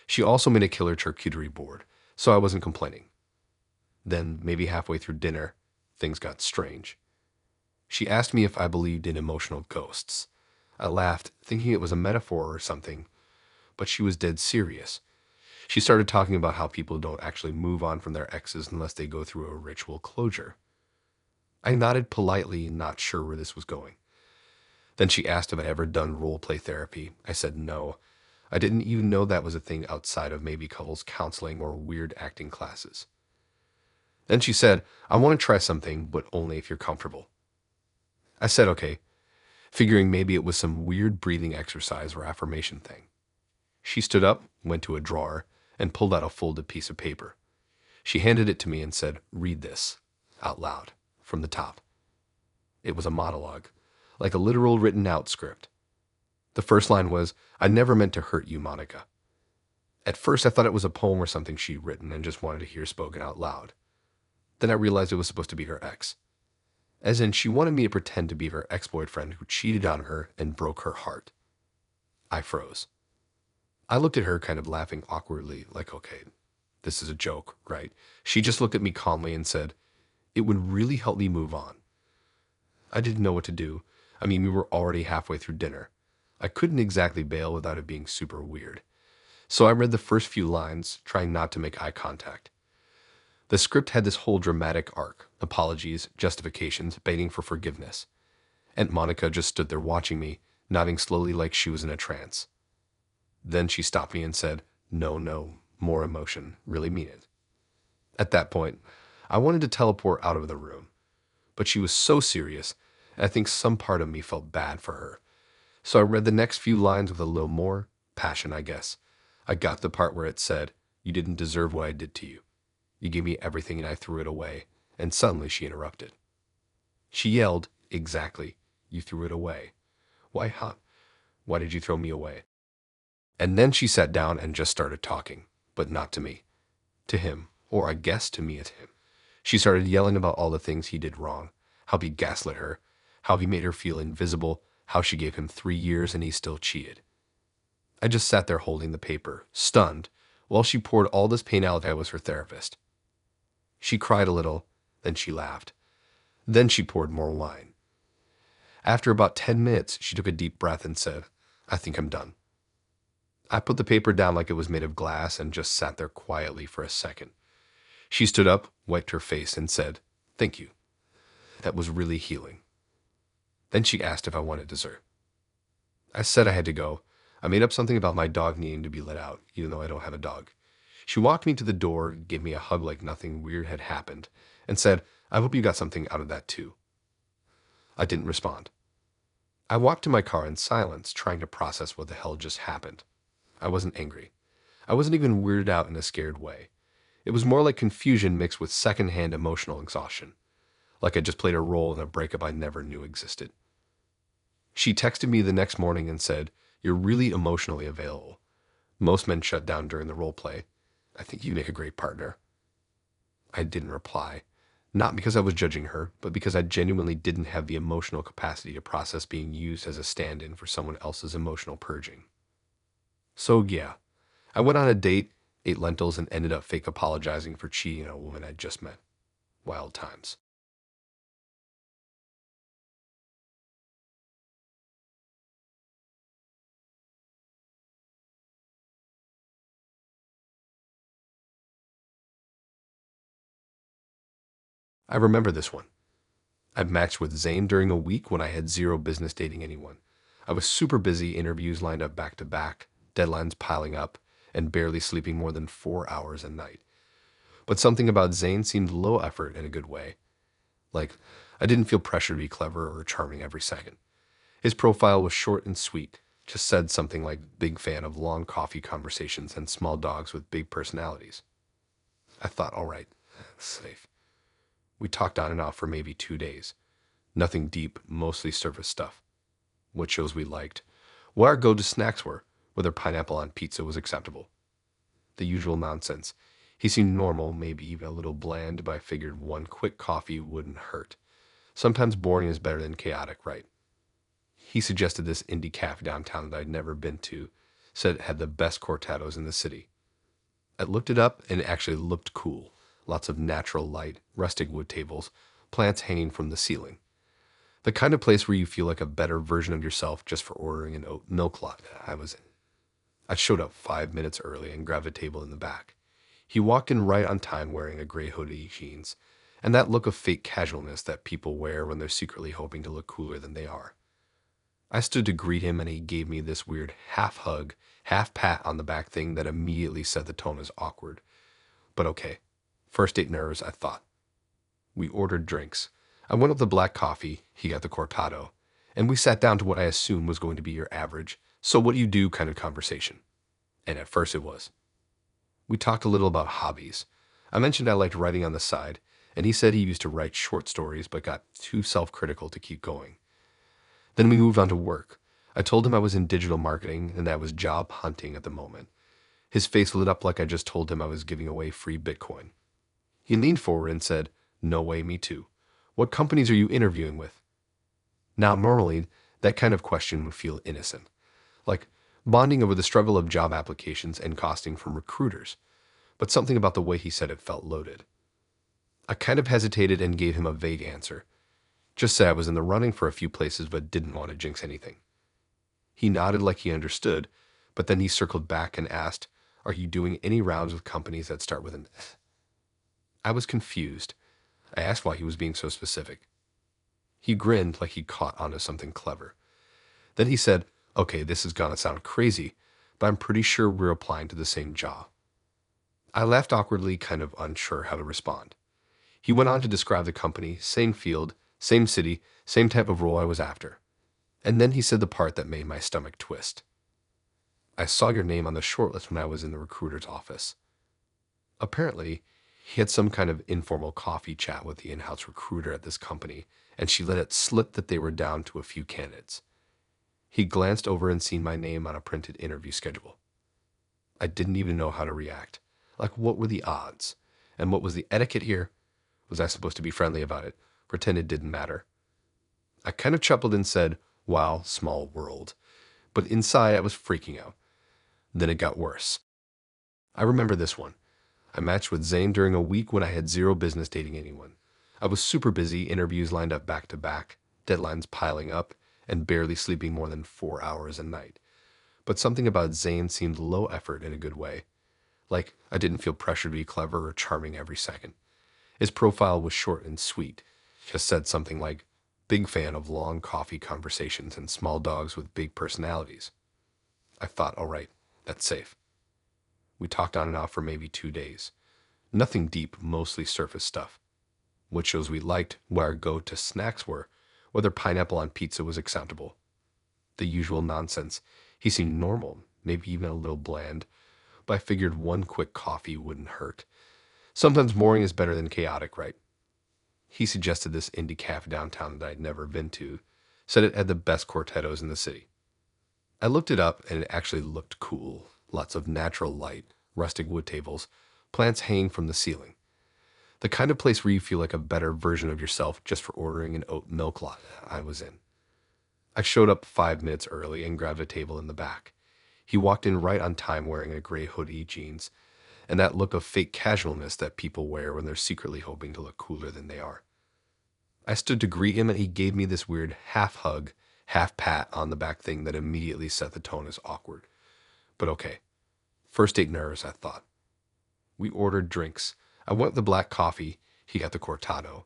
She also made a killer charcuterie board, so I wasn't complaining. Then, maybe halfway through dinner, things got strange. She asked me if I believed in emotional ghosts. I laughed, thinking it was a metaphor or something, but she was dead serious. She started talking about how people don't actually move on from their exes unless they go through a ritual closure. I nodded politely, not sure where this was going. Then she asked if I'd ever done roleplay therapy. I said no. I didn't even know that was a thing outside of maybe couples counseling or weird acting classes. Then she said, I want to try something, but only if you're comfortable. I said okay, figuring maybe it was some weird breathing exercise or affirmation thing. She stood up, went to a drawer, and pulled out a folded piece of paper. She handed it to me and said, read this, out loud, from the top. It was a monologue, like a literal written out script. The first line was, I never meant to hurt you, Monica. At first I thought it was a poem or something she'd written and just wanted to hear spoken out loud. Then I realized it was supposed to be her ex. As in, she wanted me to pretend to be her ex-boyfriend who cheated on her and broke her heart. I froze. I looked at her kind of laughing awkwardly, like, okay, this is a joke, right? She just looked at me calmly and said, it would really help me move on. I didn't know what to do. I mean, we were already halfway through dinner. I couldn't exactly bail without it being super weird. So I read the first few lines, trying not to make eye contact. The script had this whole dramatic arc, apologies, justifications, begging for forgiveness. Aunt Monica just stood there watching me, nodding slowly like she was in a trance. Then she stopped me and said, no, more emotion, really mean it. At that point, I wanted to teleport out of the room, but she was so serious, and I think some part of me felt bad for her. So I read the next few lines with a little more passion, I guess. I got the part where it said, you didn't deserve what I did to you. You gave me everything and I threw it away. And suddenly she interrupted. She yelled, exactly, you threw it away. Why, huh? Why did you throw me away? And then she sat down and just started talking, but not to me. To him, or I guess to me at him. She started yelling about all the things he did wrong, how he gaslit her, how he made her feel invisible, how she gave him 3 years and he still cheated. I just sat there holding the paper, stunned, while she poured all this pain out. I was her therapist. She cried a little, then she laughed. Then she poured more wine. After about 10 minutes, she took a deep breath and said, I think I'm done. I put the paper down like it was made of glass and just sat there quietly for a second. She stood up, wiped her face, and said, thank you. That was really healing. Then she asked if I wanted dessert. I said I had to go. I made up something about my dog needing to be let out, even though I don't have a dog. She walked me to the door, gave me a hug like nothing weird had happened, and said, I hope you got something out of that too. I didn't respond. I walked to my car in silence, trying to process what the hell just happened. I wasn't angry. I wasn't even weirded out in a scared way. It was more like confusion mixed with secondhand emotional exhaustion, like I just played a role in a breakup I never knew existed. She texted me the next morning and said, "You're really emotionally available. Most men shut down during the role play. I think you make a great partner." I didn't reply, not because I was judging her, but because I genuinely didn't have the emotional capacity to process being used as a stand-in for someone else's emotional purging. So yeah, I went on a date, ate lentils, and ended up fake apologizing for cheating on a woman I'd just met. Wild times. I remember this one. I matched with Zane during a week when I had zero business dating anyone. I was super busy, interviews lined up back to back, deadlines piling up, and barely sleeping more than 4 hours a night. But something about Zane seemed low effort in a good way. Like, I didn't feel pressure to be clever or charming every second. His profile was short and sweet, just said something like big fan of long coffee conversations and small dogs with big personalities. I thought, all right, safe. We talked on and off for maybe 2 days. Nothing deep, mostly surface stuff. What shows we liked, what our go-to snacks were, whether pineapple on pizza was acceptable. The usual nonsense. He seemed normal, maybe even a little bland, but I figured one quick coffee wouldn't hurt. Sometimes boring is better than chaotic, right? He suggested this indie cafe downtown that I'd never been to, said it had the best cortados in the city. I looked it up and it actually looked cool. Lots of natural light, rustic wood tables, plants hanging from the ceiling. The kind of place where you feel like a better version of yourself just for ordering an oat milk latte. I showed up 5 minutes early and grabbed a table in the back. He walked in right on time wearing a gray hoodie jeans, and that look of fake casualness that people wear when they're secretly hoping to look cooler than they are. I stood to greet him and he gave me this weird half hug, half pat on the back thing that immediately set the tone as awkward. But okay. First date nerves, I thought. We ordered drinks. I went up the black coffee, he got the cortado, and we sat down to what I assumed was going to be your average, so what do you do kind of conversation. And at first it was. We talked a little about hobbies. I mentioned I liked writing on the side, and he said he used to write short stories but got too self-critical to keep going. Then we moved on to work. I told him I was in digital marketing and that I was job hunting at the moment. His face lit up like I just told him I was giving away free Bitcoin. He leaned forward and said, "No way, me too. What companies are you interviewing with?" Now, normally, that kind of question would feel innocent, like bonding over the struggle of job applications and costing from recruiters. But something about the way he said it felt loaded. I kind of hesitated and gave him a vague answer. Just said I was in the running for a few places but didn't want to jinx anything. He nodded like he understood, but then he circled back and asked, "Are you doing any rounds with companies that start with an S?" I was confused. I asked why he was being so specific. He grinned like he'd caught onto something clever. Then he said, "Okay, this is gonna sound crazy, but I'm pretty sure we're applying to the same job." I laughed awkwardly, kind of unsure how to respond. He went on to describe the company, same field, same city, same type of role I was after. And then he said the part that made my stomach twist. "I saw your name on the shortlist when I was in the recruiter's office." Apparently, he had some kind of informal coffee chat with the in-house recruiter at this company, and she let it slip that they were down to a few candidates. He glanced over and seen my name on a printed interview schedule. I didn't even know how to react. Like, what were the odds? And what was the etiquette here? Was I supposed to be friendly about it? Pretend it didn't matter? I kind of chuckled and said, "Wow, small world." But inside I was freaking out. Then it got worse. I remember this one. I matched with Zane during a week when I had zero business dating anyone. I was super busy, interviews lined up back to back, deadlines piling up, and barely sleeping more than 4 hours a night. But something about Zane seemed low effort in a good way. Like, I didn't feel pressure to be clever or charming every second. His profile was short and sweet. Just said something like, big fan of long coffee conversations and small dogs with big personalities. I thought, all right, that's safe. We talked on and off for maybe 2 days. Nothing deep, mostly surface stuff. What shows we liked, what our go-to snacks were, whether pineapple on pizza was acceptable. The usual nonsense. He seemed normal, maybe even a little bland, but I figured one quick coffee wouldn't hurt. Sometimes boring is better than chaotic, right? He suggested this indie cafe downtown that I'd never been to, said it had the best cortados in the city. I looked it up and it actually looked cool. Lots of natural light, rustic wood tables, plants hanging from the ceiling. The kind of place where you feel like a better version of yourself just for ordering an oat milk latte. I was in. I showed up 5 minutes early and grabbed a table in the back. He walked in right on time wearing a gray hoodie, jeans, and that look of fake casualness that people wear when they're secretly hoping to look cooler than they are. I stood to greet him and he gave me this weird half hug, half pat on the back thing that immediately set the tone as awkward. But okay. First date nerves, I thought. We ordered drinks. I went with the black coffee, he got the cortado,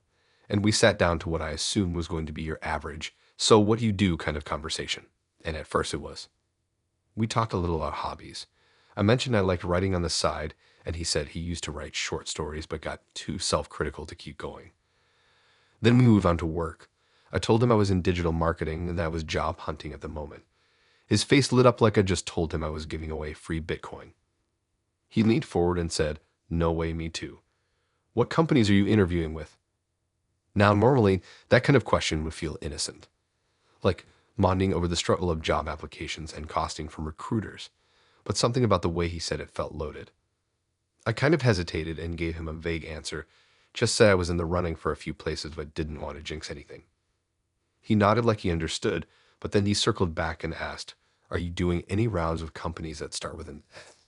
and we sat down to what I assumed was going to be your average, so what do you do kind of conversation. And at first it was. We talked a little about hobbies. I mentioned I liked writing on the side, and he said he used to write short stories but got too self-critical to keep going. Then we moved on to work. I told him I was in digital marketing and that I was job hunting at the moment. His face lit up like I just told him I was giving away free Bitcoin. He leaned forward and said, "No way, me too. What companies are you interviewing with?" Now, normally, that kind of question would feel innocent. Like monding over the struggle of job applications and costing from recruiters. But something about the way he said it felt loaded. I kind of hesitated and gave him a vague answer, just said I was in the running for a few places but didn't want to jinx anything. He nodded like he understood, but then he circled back and asked, "Are you doing any rounds with companies that start with an F?"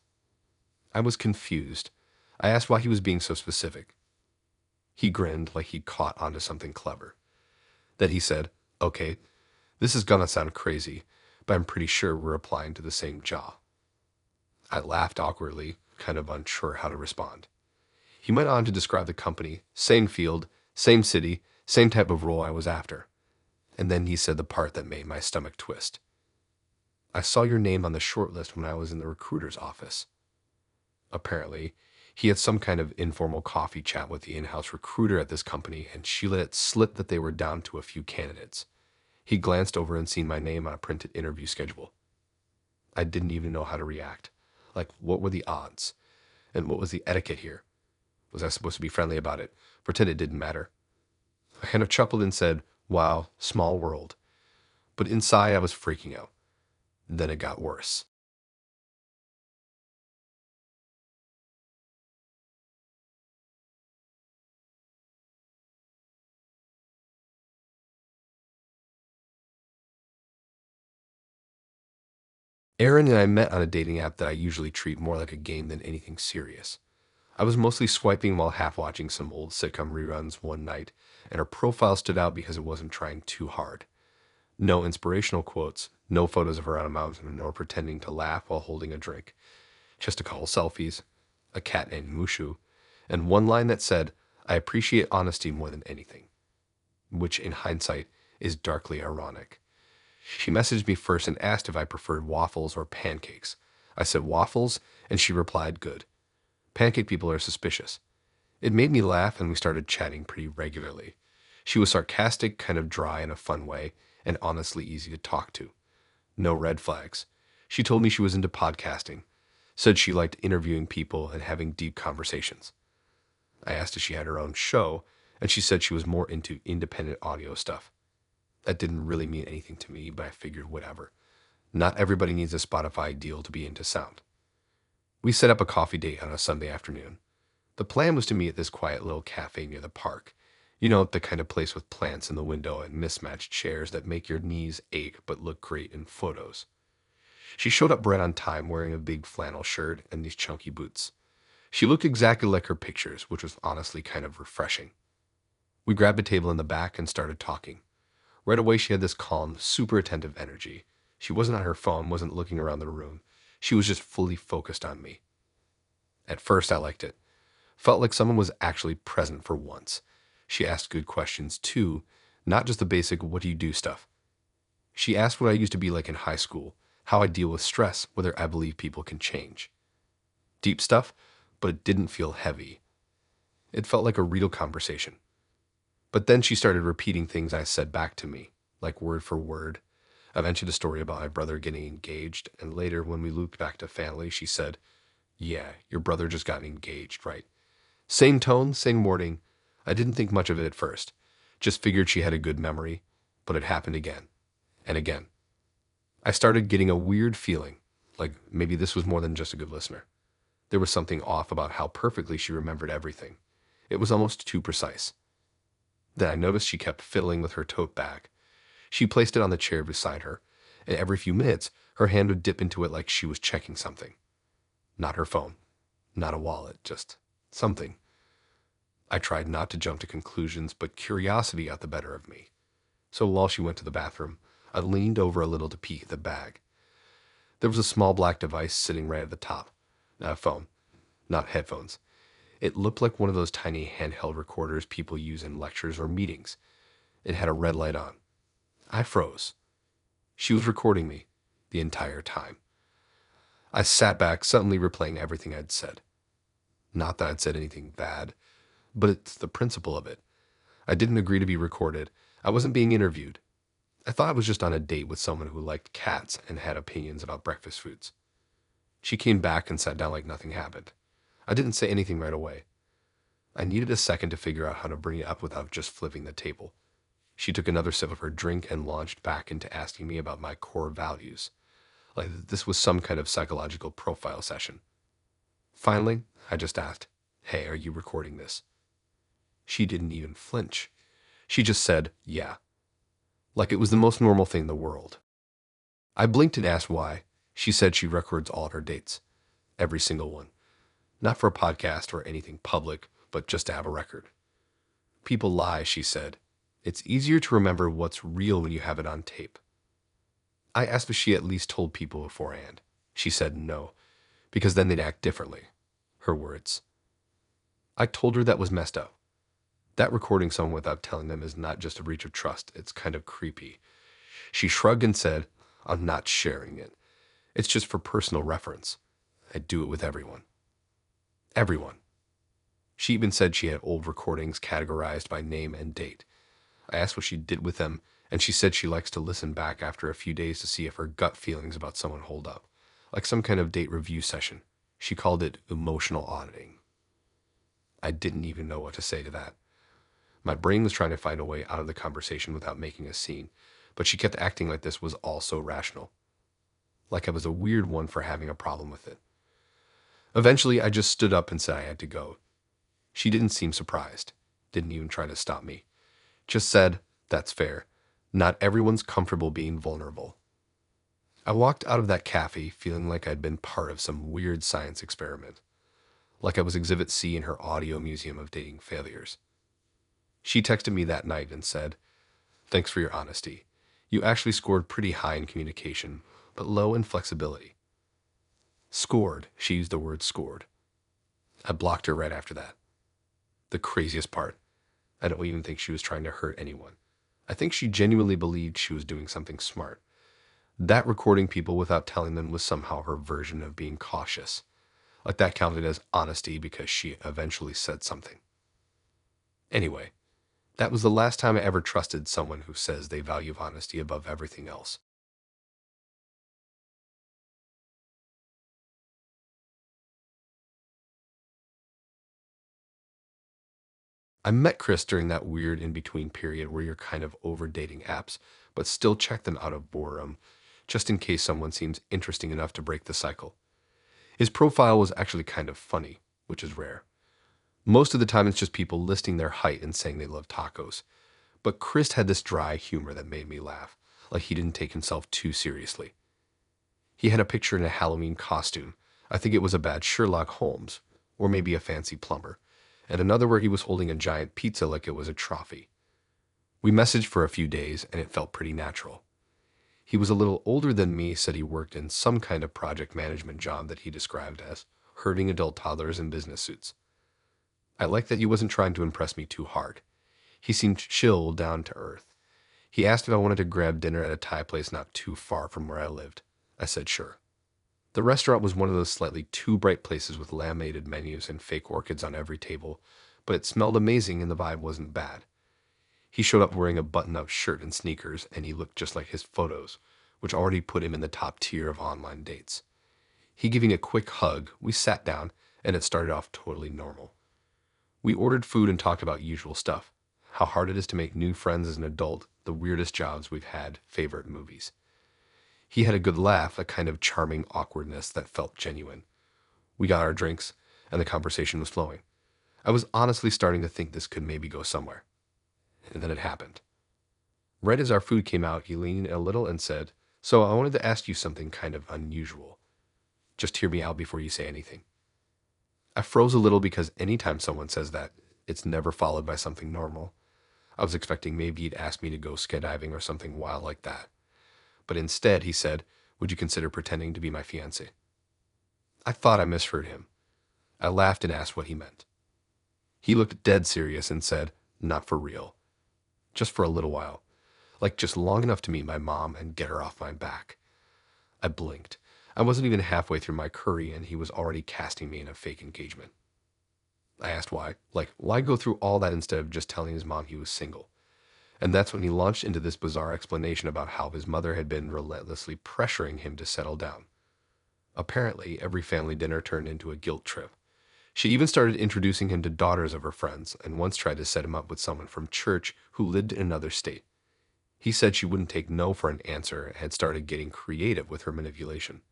I was confused. I asked why he was being so specific. He grinned like he'd caught onto something clever. Then he said, "Okay, this is gonna sound crazy, but I'm pretty sure we're applying to the same job." I laughed awkwardly, kind of unsure how to respond. He went on to describe the company, same field, same city, same type of role I was after. And then he said the part that made my stomach twist. "I saw your name on the short list when I was in the recruiter's office." Apparently, he had some kind of informal coffee chat with the in-house recruiter at this company, and she let it slip that they were down to a few candidates. He glanced over and seen my name on a printed interview schedule. I didn't even know how to react. Like, what were the odds? And what was the etiquette here? Was I supposed to be friendly about it? Pretend it didn't matter? I kind of chuckled and said, "Wow, small world." But inside I was freaking out. Then it got worse. Aaron and I met on a dating app that I usually treat more like a game than anything serious. I was mostly swiping while half watching some old sitcom reruns one night, and her profile stood out because it wasn't trying too hard. No inspirational quotes, no photos of her on a mountain, nor pretending to laugh while holding a drink. Just a couple selfies, a cat named Mushu, and one line that said, "I appreciate honesty more than anything," which in hindsight is darkly ironic. She messaged me first and asked if I preferred waffles or pancakes. I said waffles, and she replied, "Good." Pancake people are suspicious. It made me laugh, and we started chatting pretty regularly. She was sarcastic, kind of dry in a fun way, and honestly easy to talk to. No red flags. She told me she was into podcasting, said she liked interviewing people and having deep conversations. I asked if she had her own show, and she said she was more into independent audio stuff. That didn't really mean anything to me, but I figured whatever. Not everybody needs a Spotify deal to be into sound. We set up a coffee date on a Sunday afternoon. The plan was to meet at this quiet little cafe near the park. You know, the kind of place with plants in the window and mismatched chairs that make your knees ache but look great in photos. She showed up right on time wearing a big flannel shirt and these chunky boots. She looked exactly like her pictures, which was honestly kind of refreshing. We grabbed a table in the back and started talking. Right away, she had this calm, super attentive energy. She wasn't on her phone, wasn't looking around the room. She was just fully focused on me. At first, I liked it. Felt like someone was actually present for once. She asked good questions too, not just the basic "what do you do" stuff. She asked what I used to be like in high school, how I deal with stress, whether I believe people can change. Deep stuff, but it didn't feel heavy. It felt like a real conversation. But then she started repeating things I said back to me, like word for word. I mentioned a story about my brother getting engaged, and later when we looped back to family, she said, "Yeah, your brother just got engaged, right?" Same tone, same wording. I didn't think much of it at first. Just figured she had a good memory, but it happened again and again. I started getting a weird feeling, like maybe this was more than just a good listener. There was something off about how perfectly she remembered everything. It was almost too precise. Then I noticed she kept fiddling with her tote bag. She placed it on the chair beside her, and every few minutes her hand would dip into it like she was checking something. Not her phone, not a wallet, just something. I tried not to jump to conclusions, but curiosity got the better of me. So while she went to the bathroom, I leaned over a little to peek at the bag. There was a small black device sitting right at the top. Not a phone, not headphones. It looked like one of those tiny handheld recorders people use in lectures or meetings. It had a red light on. I froze. She was recording me the entire time. I sat back, suddenly replaying everything I'd said. Not that I'd said anything bad, but it's the principle of it. I didn't agree to be recorded. I wasn't being interviewed. I thought I was just on a date with someone who liked cats and had opinions about breakfast foods. She came back and sat down like nothing happened. I didn't say anything right away. I needed a second to figure out how to bring it up without just flipping the table. She took another sip of her drink and launched back into asking me about my core values, like this was some kind of psychological profile session. Finally, I just asked, "Hey, are you recording this?" She didn't even flinch. She just said, "Yeah," like it was the most normal thing in the world. I blinked and asked why. She said she records all of her dates, every single one. Not for a podcast or anything public, but just to have a record. People lie, she said. It's easier to remember what's real when you have it on tape. I asked if she at least told people beforehand. She said no, because then they'd act differently. Her words. I told her that was messed up. That recording someone without telling them is not just a breach of trust, it's kind of creepy. She shrugged and said, "I'm not sharing it. It's just for personal reference. I do it with everyone." Everyone. She even said she had old recordings categorized by name and date. I asked what she did with them, and she said she likes to listen back after a few days to see if her gut feelings about someone hold up, like some kind of date review session. She called it emotional auditing. I didn't even know what to say to that. My brain was trying to find a way out of the conversation without making a scene, but she kept acting like this was all so rational. Like I was a weird one for having a problem with it. Eventually, I just stood up and said I had to go. She didn't seem surprised, didn't even try to stop me. Just said, "That's fair. Not everyone's comfortable being vulnerable." I walked out of that cafe feeling like I'd been part of some weird science experiment, like I was Exhibit C in her audio museum of dating failures. She texted me that night and said, "Thanks for your honesty. You actually scored pretty high in communication, but low in flexibility." Scored. She used the word scored. I blocked her right after that. The craziest part, I don't even think she was trying to hurt anyone. I think she genuinely believed she was doing something smart. That recording people without telling them was somehow her version of being cautious. Like that counted as honesty because she eventually said something. Anyway, that was the last time I ever trusted someone who says they value honesty above everything else. I met Chris during that weird in-between period where you're kind of over dating apps, but still check them out of boredom, just in case someone seems interesting enough to break the cycle. His profile was actually kind of funny, which is rare. Most of the time it's just people listing their height and saying they love tacos. But Chris had this dry humor that made me laugh, like he didn't take himself too seriously. He had a picture in a Halloween costume. I think it was a bad Sherlock Holmes, or maybe a fancy plumber, and another where he was holding a giant pizza like it was a trophy. We messaged for a few days, and it felt pretty natural. He was a little older than me, said he worked in some kind of project management job that he described as herding adult toddlers in business suits. I liked that he wasn't trying to impress me too hard. He seemed chill, down to earth. He asked if I wanted to grab dinner at a Thai place not too far from where I lived. I said sure. The restaurant was one of those slightly too bright places with laminated menus and fake orchids on every table, but it smelled amazing and the vibe wasn't bad. He showed up wearing a button-up shirt and sneakers, and he looked just like his photos, which already put him in the top tier of online dates. He giving a quick hug, we sat down, and it started off totally normal. We ordered food and talked about usual stuff. How hard it is to make new friends as an adult, the weirdest jobs we've had, favorite movies. He had a good laugh, a kind of charming awkwardness that felt genuine. We got our drinks, and the conversation was flowing. I was honestly starting to think this could maybe go somewhere. And then it happened. Right as our food came out, he leaned in a little and said, "So I wanted to ask you something kind of unusual. Just hear me out before you say anything." I froze a little because anytime someone says that, it's never followed by something normal. I was expecting maybe he'd ask me to go skydiving or something wild like that. But instead, he said, "Would you consider pretending to be my fiancé?" I thought I misheard him. I laughed and asked what he meant. He looked dead serious and said, "Not for real. Just for a little while. Like just long enough to meet my mom and get her off my back." I blinked. I wasn't even halfway through my curry and he was already casting me in a fake engagement. I asked why. Like, why go through all that instead of just telling his mom he was single? And that's when he launched into this bizarre explanation about how his mother had been relentlessly pressuring him to settle down. Apparently, every family dinner turned into a guilt trip. She even started introducing him to daughters of her friends and once tried to set him up with someone from church who lived in another state. He said she wouldn't take no for an answer and had started getting creative with her manipulation.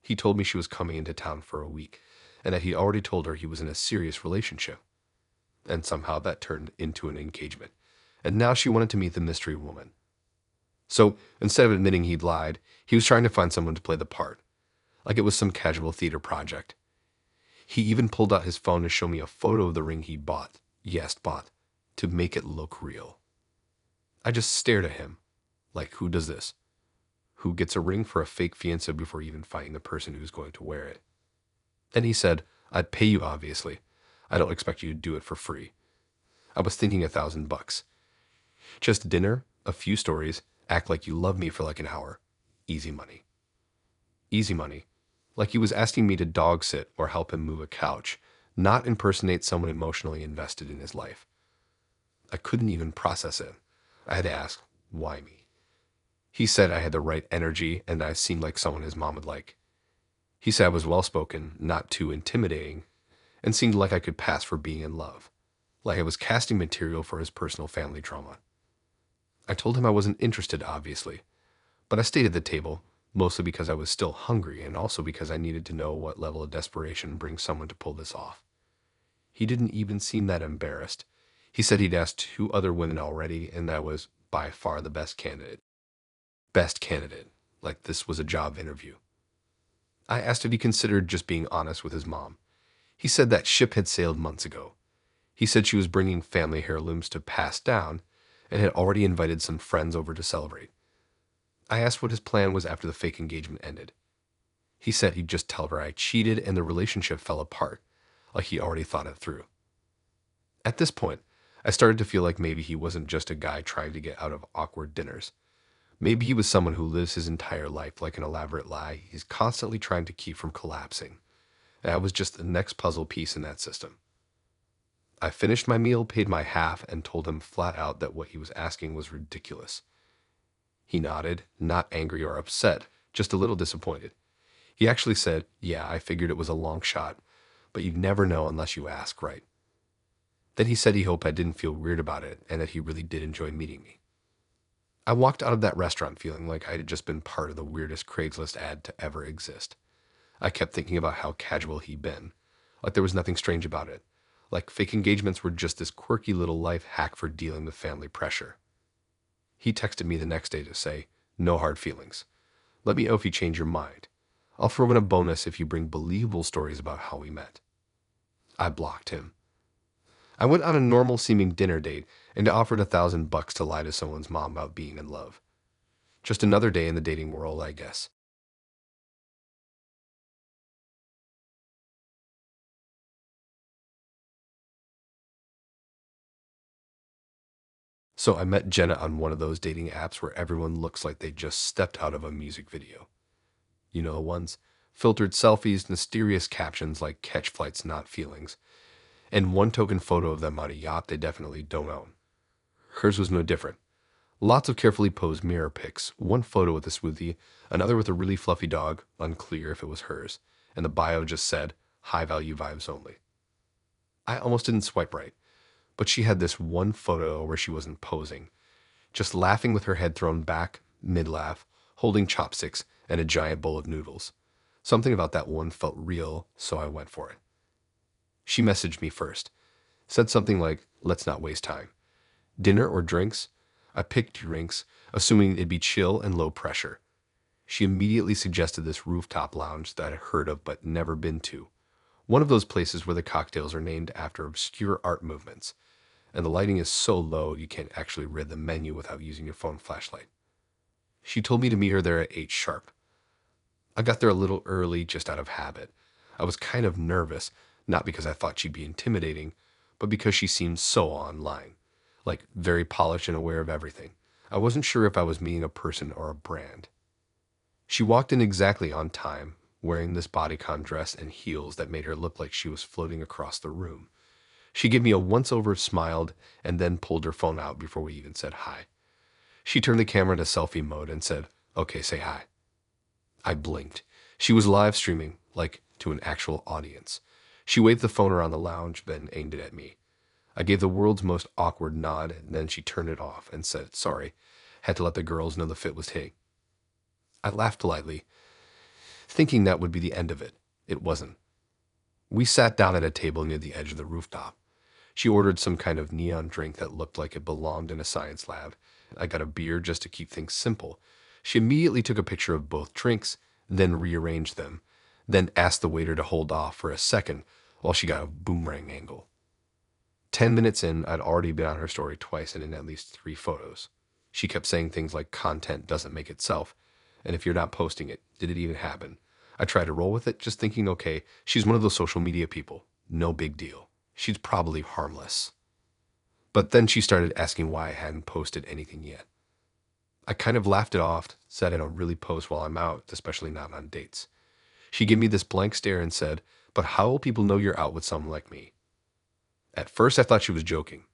He told me she was coming into town for a week and that he already told her he was in a serious relationship. And somehow that turned into an engagement. And now she wanted to meet the mystery woman. So instead of admitting he'd lied, he was trying to find someone to play the part, like it was some casual theater project. He even pulled out his phone to show me a photo of the ring he bought, yes, bought, to make it look real. I just stared at him, like, who does this? Who gets a ring for a fake fiancé before even finding the person who's going to wear it? Then he said, "I'd pay you, obviously. I don't expect you to do it for free." I was thinking $1,000. Just dinner, a few stories, act like you love me for like an hour. Easy money. Easy money. Like he was asking me to dog sit or help him move a couch, not impersonate someone emotionally invested in his life. I couldn't even process it. I had to ask, why me? He said I had the right energy and I seemed like someone his mom would like. He said I was well-spoken, not too intimidating, and seemed like I could pass for being in love, like I was casting material for his personal family trauma. I told him I wasn't interested, obviously, but I stayed at the table, mostly because I was still hungry and also because I needed to know what level of desperation brings someone to pull this off. He didn't even seem that embarrassed. He said he'd asked 2 other women already, and I was by far the best candidate. Best candidate, like this was a job interview. I asked if he considered just being honest with his mom. He said that ship had sailed months ago. He said she was bringing family heirlooms to pass down and had already invited some friends over to celebrate. I asked what his plan was after the fake engagement ended. He said he'd just tell her I cheated and the relationship fell apart, like he already thought it through. At this point, I started to feel like maybe he wasn't just a guy trying to get out of awkward dinners. Maybe he was someone who lives his entire life like an elaborate lie he's constantly trying to keep from collapsing. And I was just the next puzzle piece in that system. I finished my meal, paid my half, and told him flat out that what he was asking was ridiculous. He nodded, not angry or upset, just a little disappointed. He actually said, "Yeah, I figured it was a long shot, but you never know unless you ask, right?" Then he said he hoped I didn't feel weird about it and that he really did enjoy meeting me. I walked out of that restaurant feeling like I had just been part of the weirdest Craigslist ad to ever exist. I kept thinking about how casual he'd been, like there was nothing strange about it, like fake engagements were just this quirky little life hack for dealing with family pressure. He texted me the next day to say, "No hard feelings. Let me know if you change your mind. I'll throw in a bonus if you bring believable stories about how we met." I blocked him. I went on a normal seeming dinner date and offered $1,000 to lie to someone's mom about being in love. Just another day in the dating world, I guess. So I met Jenna on one of those dating apps where everyone looks like they just stepped out of a music video. You know the ones? Filtered selfies, mysterious captions like "catch flights, not feelings," and one token photo of them on a yacht they definitely don't own. Hers was no different. Lots of carefully posed mirror pics, one photo with a smoothie, another with a really fluffy dog, unclear if it was hers, and the bio just said, high value vibes only. I almost didn't swipe right, but she had this one photo where she wasn't posing, just laughing with her head thrown back, mid-laugh, holding chopsticks and a giant bowl of noodles. Something about that one felt real, so I went for it. She messaged me first, said something like, let's not waste time. Dinner or drinks? I picked drinks, assuming it'd be chill and low pressure. She immediately suggested this rooftop lounge that I'd heard of but never been to. One of those places where the cocktails are named after obscure art movements, and the lighting is so low you can't actually read the menu without using your phone flashlight. She told me to meet her there at 8 sharp. I got there a little early just out of habit. I was kind of nervous, not because I thought she'd be intimidating, but because she seemed so online, like very polished and aware of everything. I wasn't sure if I was meeting a person or a brand. She walked in exactly on time, wearing this bodycon dress and heels that made her look like she was floating across the room. She gave me a once-over, smiled, and then pulled her phone out before we even said hi. She turned the camera to selfie mode and said, okay, say hi. I blinked. She was live streaming, like to an actual audience. She waved the phone around the lounge, then aimed it at me. I gave the world's most awkward nod, and then she turned it off and said, sorry, had to let the girls know the fit was hitting. I laughed politely, thinking that would be the end of it. It wasn't. We sat down at a table near the edge of the rooftop. She ordered some kind of neon drink that looked like it belonged in a science lab. I got a beer just to keep things simple. She immediately took a picture of both drinks, then rearranged them, then asked the waiter to hold off for a second while she got a boomerang angle. 10 minutes in, I'd already been on her story twice and in at least 3 photos. She kept saying things like content doesn't make itself, and if you're not posting it, did it even happen? I tried to roll with it, just thinking, okay, she's one of those social media people. No big deal. She's probably harmless. But then she started asking why I hadn't posted anything yet. I kind of laughed it off, said I don't really post while I'm out, especially not on dates. She gave me this blank stare and said, but how will people know you're out with someone like me? At first I thought she was joking.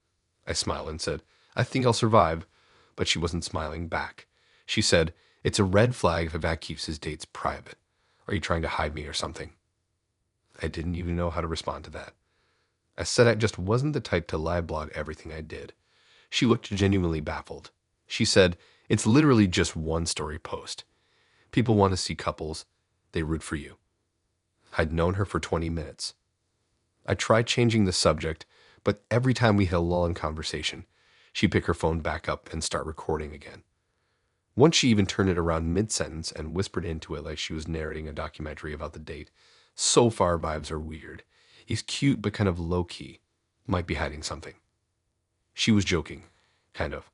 I smiled and said, I think I'll survive, but she wasn't smiling back. She said, it's a red flag if a guy keeps his dates private. Are you trying to hide me or something? I didn't even know how to respond to that. I said I just wasn't the type to live blog everything I did. She looked genuinely baffled. She said, it's literally just one story post. People want to see couples. They root for you. I'd known her for 20 minutes. I tried changing the subject, but every time we hit a lull in conversation, she'd pick her phone back up and start recording again. Once she even turned it around mid-sentence and whispered into it like she was narrating a documentary about the date. So far, vibes are weird. He's cute but kind of low-key. Might be hiding something. She was joking, kind of.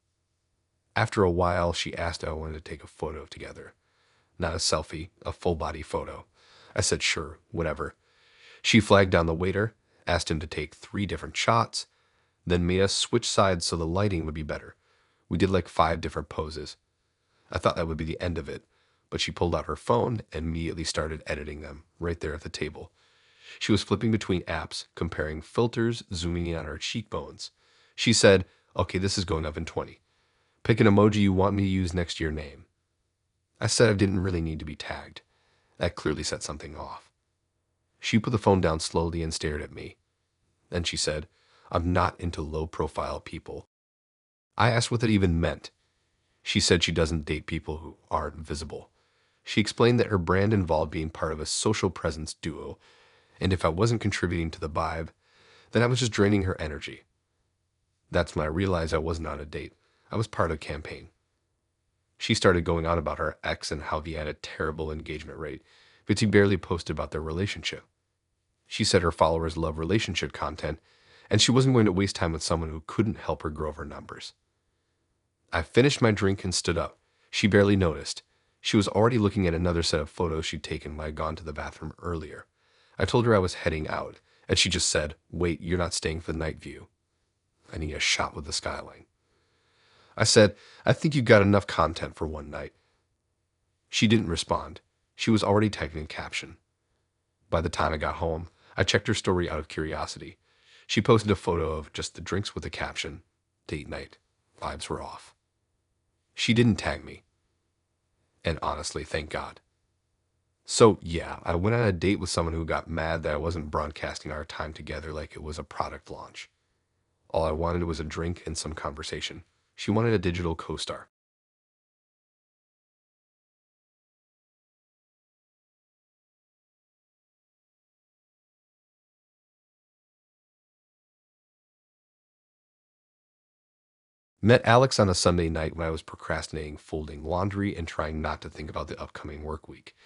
After a while, she asked if I wanted to take a photo together. Not a selfie, a full-body photo. I said sure, whatever. She flagged down the waiter, asked him to take 3 different shots, then made us switch sides so the lighting would be better. We did like 5 different poses. I thought that would be the end of it, but she pulled out her phone and immediately started editing them right there at the table. She was flipping between apps, comparing filters, zooming in on her cheekbones. She said, okay, this is going up in 20. Pick an emoji you want me to use next to your name. I said I didn't really need to be tagged. That clearly set something off. She put the phone down slowly and stared at me. Then she said, I'm not into low-profile people. I asked what that even meant. She said she doesn't date people who aren't visible. She explained that her brand involved being part of a social presence duo, and if I wasn't contributing to the vibe, then I was just draining her energy. That's when I realized I wasn't on a date. I was part of a campaign. She started going on about her ex and how he had a terrible engagement rate, but he barely posted about their relationship. She said her followers love relationship content, and she wasn't going to waste time with someone who couldn't help her grow her numbers. I finished my drink and stood up. She barely noticed. She was already looking at another set of photos she'd taken when I'd gone to the bathroom earlier. I told her I was heading out, and she just said, wait, you're not staying for the night view. I need a shot with the skyline. I said, I think you've got enough content for one night. She didn't respond. She was already typing a caption. By the time I got home, I checked her story out of curiosity. She posted a photo of just the drinks with a caption, date night. Vibes were off. She didn't tag me. And honestly, thank God. So, yeah, I went on a date with someone who got mad that I wasn't broadcasting our time together like it was a product launch. All I wanted was a drink and some conversation. She wanted a digital co-star. Met Alex on a Sunday night when I was procrastinating folding laundry and trying not to think about the upcoming work week.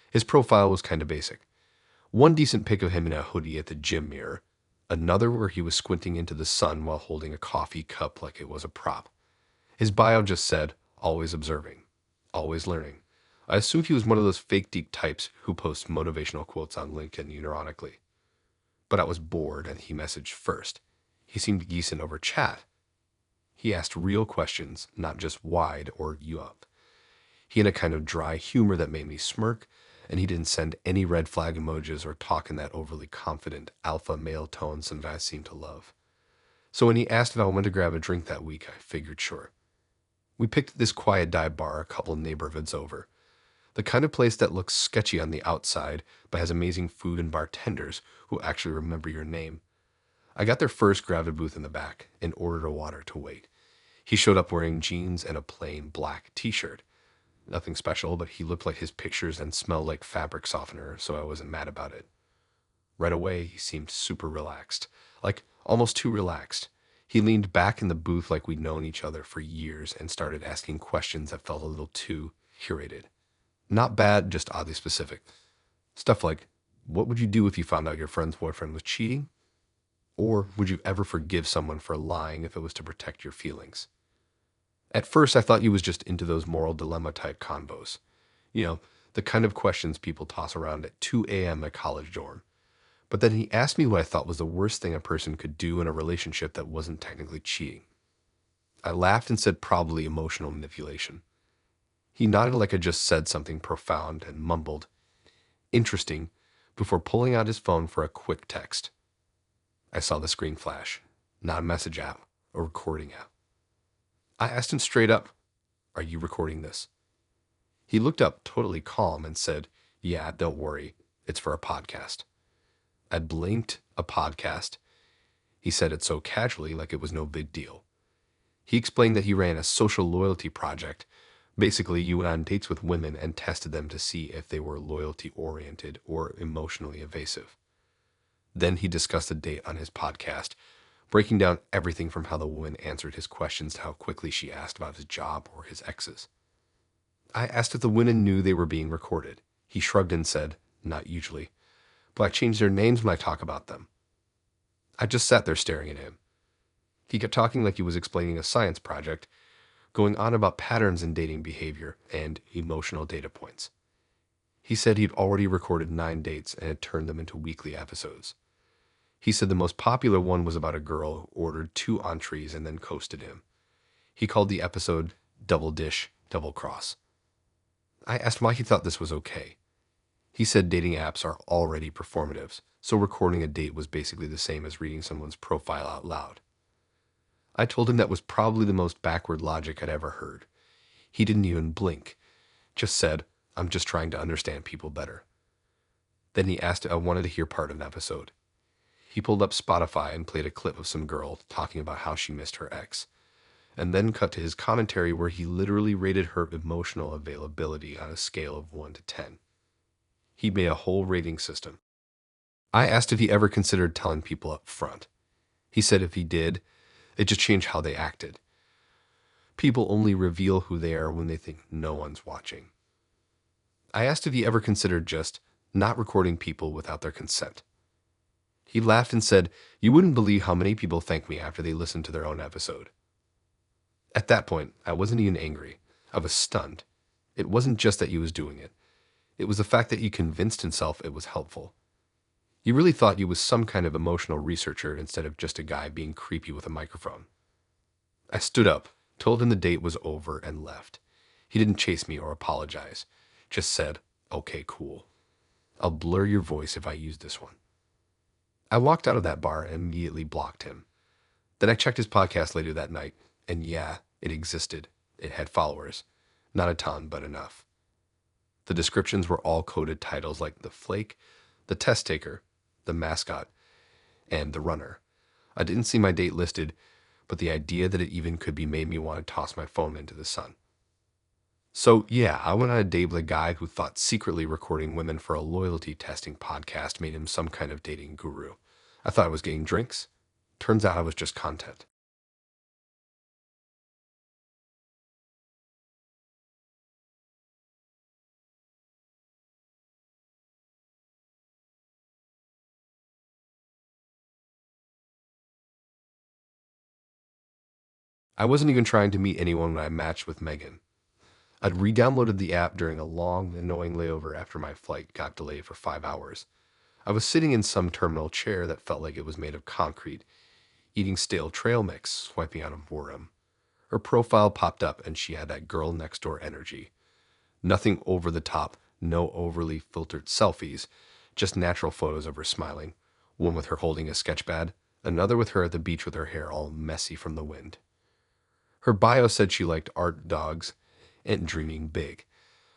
His profile was kind of basic. One decent pic of him in a hoodie at the gym mirror, another where he was squinting into the sun while holding a coffee cup like it was a prop. His bio just said, always observing, always learning. I assumed he was one of those fake deep types who post motivational quotes on LinkedIn unironically. But I was bored and he messaged first. He seemed decent over chat. He asked real questions, not just wide or you up. He had a kind of dry humor that made me smirk, and he didn't send any red flag emojis or talk in that overly confident alpha male tone some guys seem to love. So when he asked if I wanted to grab a drink that week, I figured sure. We picked this quiet dive bar a couple neighborhoods over. The kind of place that looks sketchy on the outside, but has amazing food and bartenders who actually remember your name. I got there first, grabbed a booth in the back, and ordered a water to wait. He showed up wearing jeans and a plain black t-shirt. Nothing special, but he looked like his pictures and smelled like fabric softener, so I wasn't mad about it. Right away, he seemed super relaxed, like almost too relaxed. He leaned back in the booth like we'd known each other for years and started asking questions that felt a little too curated. Not bad, just oddly specific. Stuff like, what would you do if you found out your friend's boyfriend was cheating? Or would you ever forgive someone for lying if it was to protect your feelings? At first, I thought he was just into those moral dilemma type convos. You know, the kind of questions people toss around at 2 a.m. at college dorm. But then he asked me what I thought was the worst thing a person could do in a relationship that wasn't technically cheating. I laughed and said probably emotional manipulation. He nodded like I just said something profound and mumbled, interesting, before pulling out his phone for a quick text. I saw the screen flash. Not a message app, a recording app. I asked him straight up, are you recording this? He looked up totally calm and said, yeah, don't worry. It's for a podcast. I blinked. A podcast. He said it so casually like it was no big deal. He explained that he ran a social loyalty project. Basically, you went on dates with women and tested them to see if they were loyalty-oriented or emotionally evasive. Then he discussed the date on his podcast, breaking down everything from how the woman answered his questions to how quickly she asked about his job or his exes. I asked if the women knew they were being recorded. He shrugged and said, not usually, but I change their names when I talk about them. I just sat there staring at him. He kept talking like he was explaining a science project, going on about patterns in dating behavior and emotional data points. He said he'd already recorded 9 dates and had turned them into weekly episodes. He said the most popular one was about a girl who ordered 2 entrees and then coasted him. He called the episode Double Dish, Double Cross. I asked why he thought this was okay. He said dating apps are already performatives, so recording a date was basically the same as reading someone's profile out loud. I told him that was probably the most backward logic I'd ever heard. He didn't even blink, just said, I'm just trying to understand people better. Then he asked if I wanted to hear part of an episode. He pulled up Spotify and played a clip of some girl talking about how she missed her ex, and then cut to his commentary where he literally rated her emotional availability on a scale of 1 to 10. He made a whole rating system. I asked if he ever considered telling people up front. He said if he did, it just changed how they acted. People only reveal who they are when they think no one's watching. I asked if he ever considered just not recording people without their consent. He laughed and said, you wouldn't believe how many people thank me after they listen to their own episode. At that point, I wasn't even angry. I was stunned. It wasn't just that he was doing it. It was the fact that he convinced himself it was helpful. He really thought he was some kind of emotional researcher instead of just a guy being creepy with a microphone. I stood up, told him the date was over, and left. He didn't chase me or apologize, just said, okay, cool. I'll blur your voice if I use this one. I walked out of that bar and immediately blocked him. Then I checked his podcast later that night, and yeah, It existed. It had followers. Not a ton, but enough. The descriptions were all coded titles like The Flake, The Test Taker, The Mascot, and The Runner. I didn't see my date listed, but the idea that it even could be made me want to toss my phone into the sun. So, yeah, I went on a date with a guy who thought secretly recording women for a loyalty testing podcast made him some kind of dating guru. I thought I was getting drinks. Turns out I was just content. I wasn't even trying to meet anyone when I matched with Megan. I'd re-downloaded the app during a long, annoying layover after my flight got delayed for 5 hours. I was sitting in some terminal chair that felt like it was made of concrete, eating stale trail mix, swiping out of boredom. Her profile popped up and she had that girl next door energy. Nothing over the top, no overly filtered selfies, just natural photos of her smiling. One with her holding a sketchpad, another with her at the beach with her hair all messy from the wind. Her bio said she liked art, dogs, and dreaming big.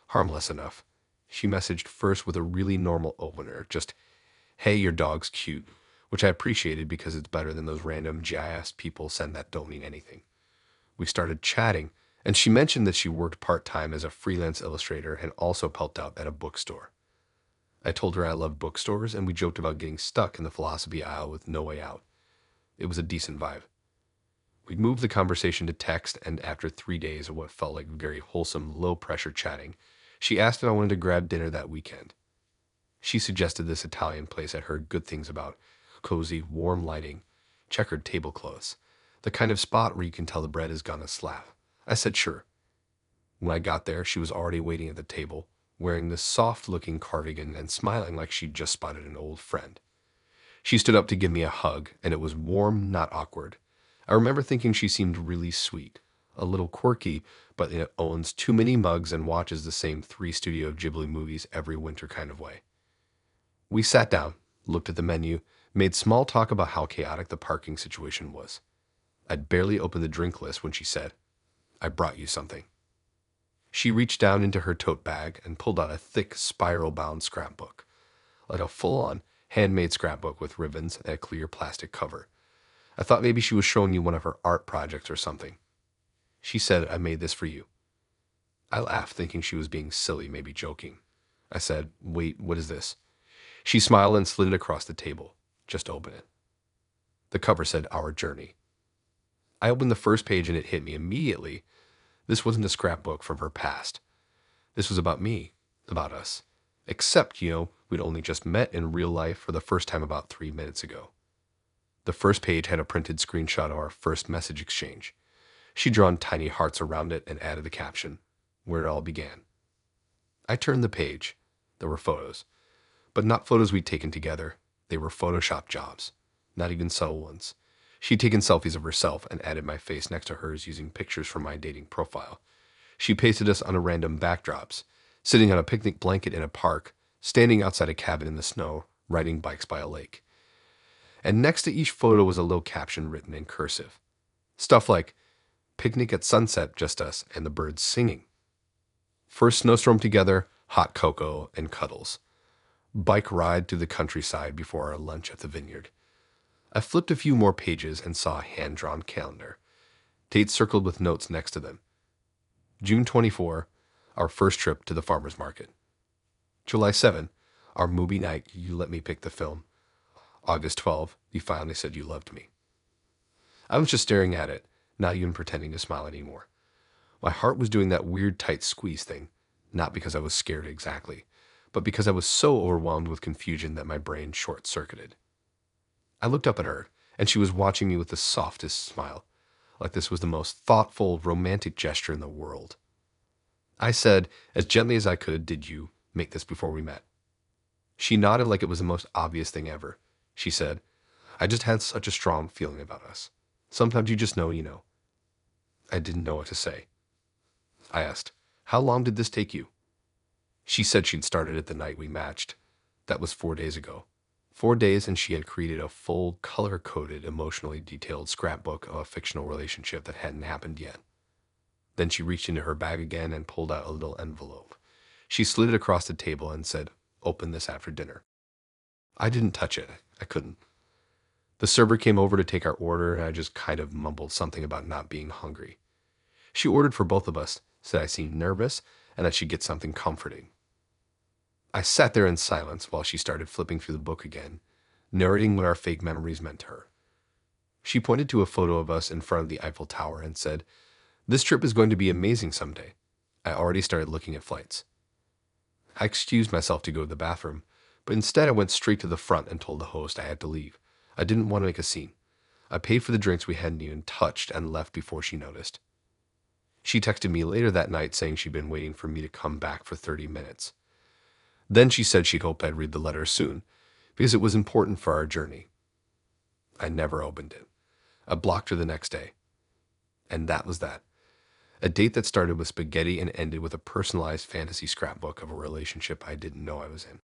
Harmless enough. She messaged first with a really normal opener, just, "Hey, your dog's cute," which I appreciated because it's better than those random GIS people send that don't mean anything. We started chatting, and she mentioned that she worked part-time as a freelance illustrator and also helped out at a bookstore. I told her I loved bookstores, and we joked about getting stuck in the philosophy aisle with no way out. It was a decent vibe. We moved the conversation to text, and after 3 days of what felt like very wholesome, low-pressure chatting, she asked if I wanted to grab dinner that weekend. She suggested this Italian place I heard good things about: cozy, warm lighting, checkered tablecloths, the kind of spot where you can tell the bread is gonna slap. I said sure. When I got there, she was already waiting at the table, wearing this soft-looking cardigan and smiling like she'd just spotted an old friend. She stood up to give me a hug, and it was warm, not awkward. I remember thinking she seemed really sweet, a little quirky, but it owns too many mugs and watches the same 3 Studio Ghibli movies every winter kind of way. We sat down, looked at the menu, made small talk about how chaotic the parking situation was. I'd barely opened the drink list when she said, "I brought you something." She reached down into her tote bag and pulled out a thick, spiral-bound scrapbook, like a full-on, handmade scrapbook with ribbons and a clear plastic cover. I thought maybe she was showing you one of her art projects or something. She said, "I made this for you." I laughed, thinking she was being silly, maybe joking. I said, "Wait, what is this?" She smiled and slid it across the table. "Just open it." The cover said, "Our Journey." I opened the first page and it hit me immediately. This wasn't a scrapbook from her past. This was about me, about us. Except, we'd only just met in real life for the first time about 3 minutes ago. The first page had a printed screenshot of our first message exchange. She'd drawn tiny hearts around it and added the caption, "Where it all began." I turned the page. There were photos. But not photos we'd taken together. They were Photoshop jobs. Not even subtle ones. She'd taken selfies of herself and added my face next to hers using pictures from my dating profile. She pasted us on a random backdrops, sitting on a picnic blanket in a park, standing outside a cabin in the snow, riding bikes by a lake. And next to each photo was a little caption written in cursive. Stuff like, "Picnic at sunset, just us and the birds singing." First snowstorm together, hot cocoa, and cuddles. Bike ride through the countryside before our lunch at the vineyard. I flipped a few more pages and saw a hand-drawn calendar. Dates circled with notes next to them. June 24, our first trip to the farmer's market. July 7, our movie night, you let me pick the film. August 12, you finally said you loved me. I was just staring at it, not even pretending to smile anymore. My heart was doing that weird tight squeeze thing, not because I was scared exactly, but because I was so overwhelmed with confusion that my brain short-circuited. I looked up at her, and she was watching me with the softest smile, like this was the most thoughtful, romantic gesture in the world. I said, as gently as I could, "Did you make this before we met?" She nodded like it was the most obvious thing ever. She said, "I just had such a strong feeling about us. Sometimes you just know you know." I didn't know what to say. I asked, "How long did this take you?" She said she'd started it the night we matched. That was 4 days ago. 4 days, and she had created a full, color-coded, emotionally detailed scrapbook of a fictional relationship that hadn't happened yet. Then she reached into her bag again and pulled out a little envelope. She slid it across the table and said, "Open this after dinner." I didn't touch it. I couldn't. The server came over to take our order, and I just kind of mumbled something about not being hungry. She ordered for both of us, said I seemed nervous, and I should get something comforting. I sat there in silence while she started flipping through the book again, narrating what our fake memories meant to her. She pointed to a photo of us in front of the Eiffel Tower and said, "This trip is going to be amazing someday." I already started looking at flights. I excused myself to go to the bathroom, but instead I went straight to the front and told the host I had to leave. I didn't want to make a scene. I paid for the drinks we hadn't even touched and left before she noticed. She texted me later that night saying she'd been waiting for me to come back for 30 minutes. Then she said she'd hoped I'd read the letter soon, because it was important for our journey. I never opened it. I blocked her the next day. And that was that. A date that started with spaghetti and ended with a personalized fantasy scrapbook of a relationship I didn't know I was in.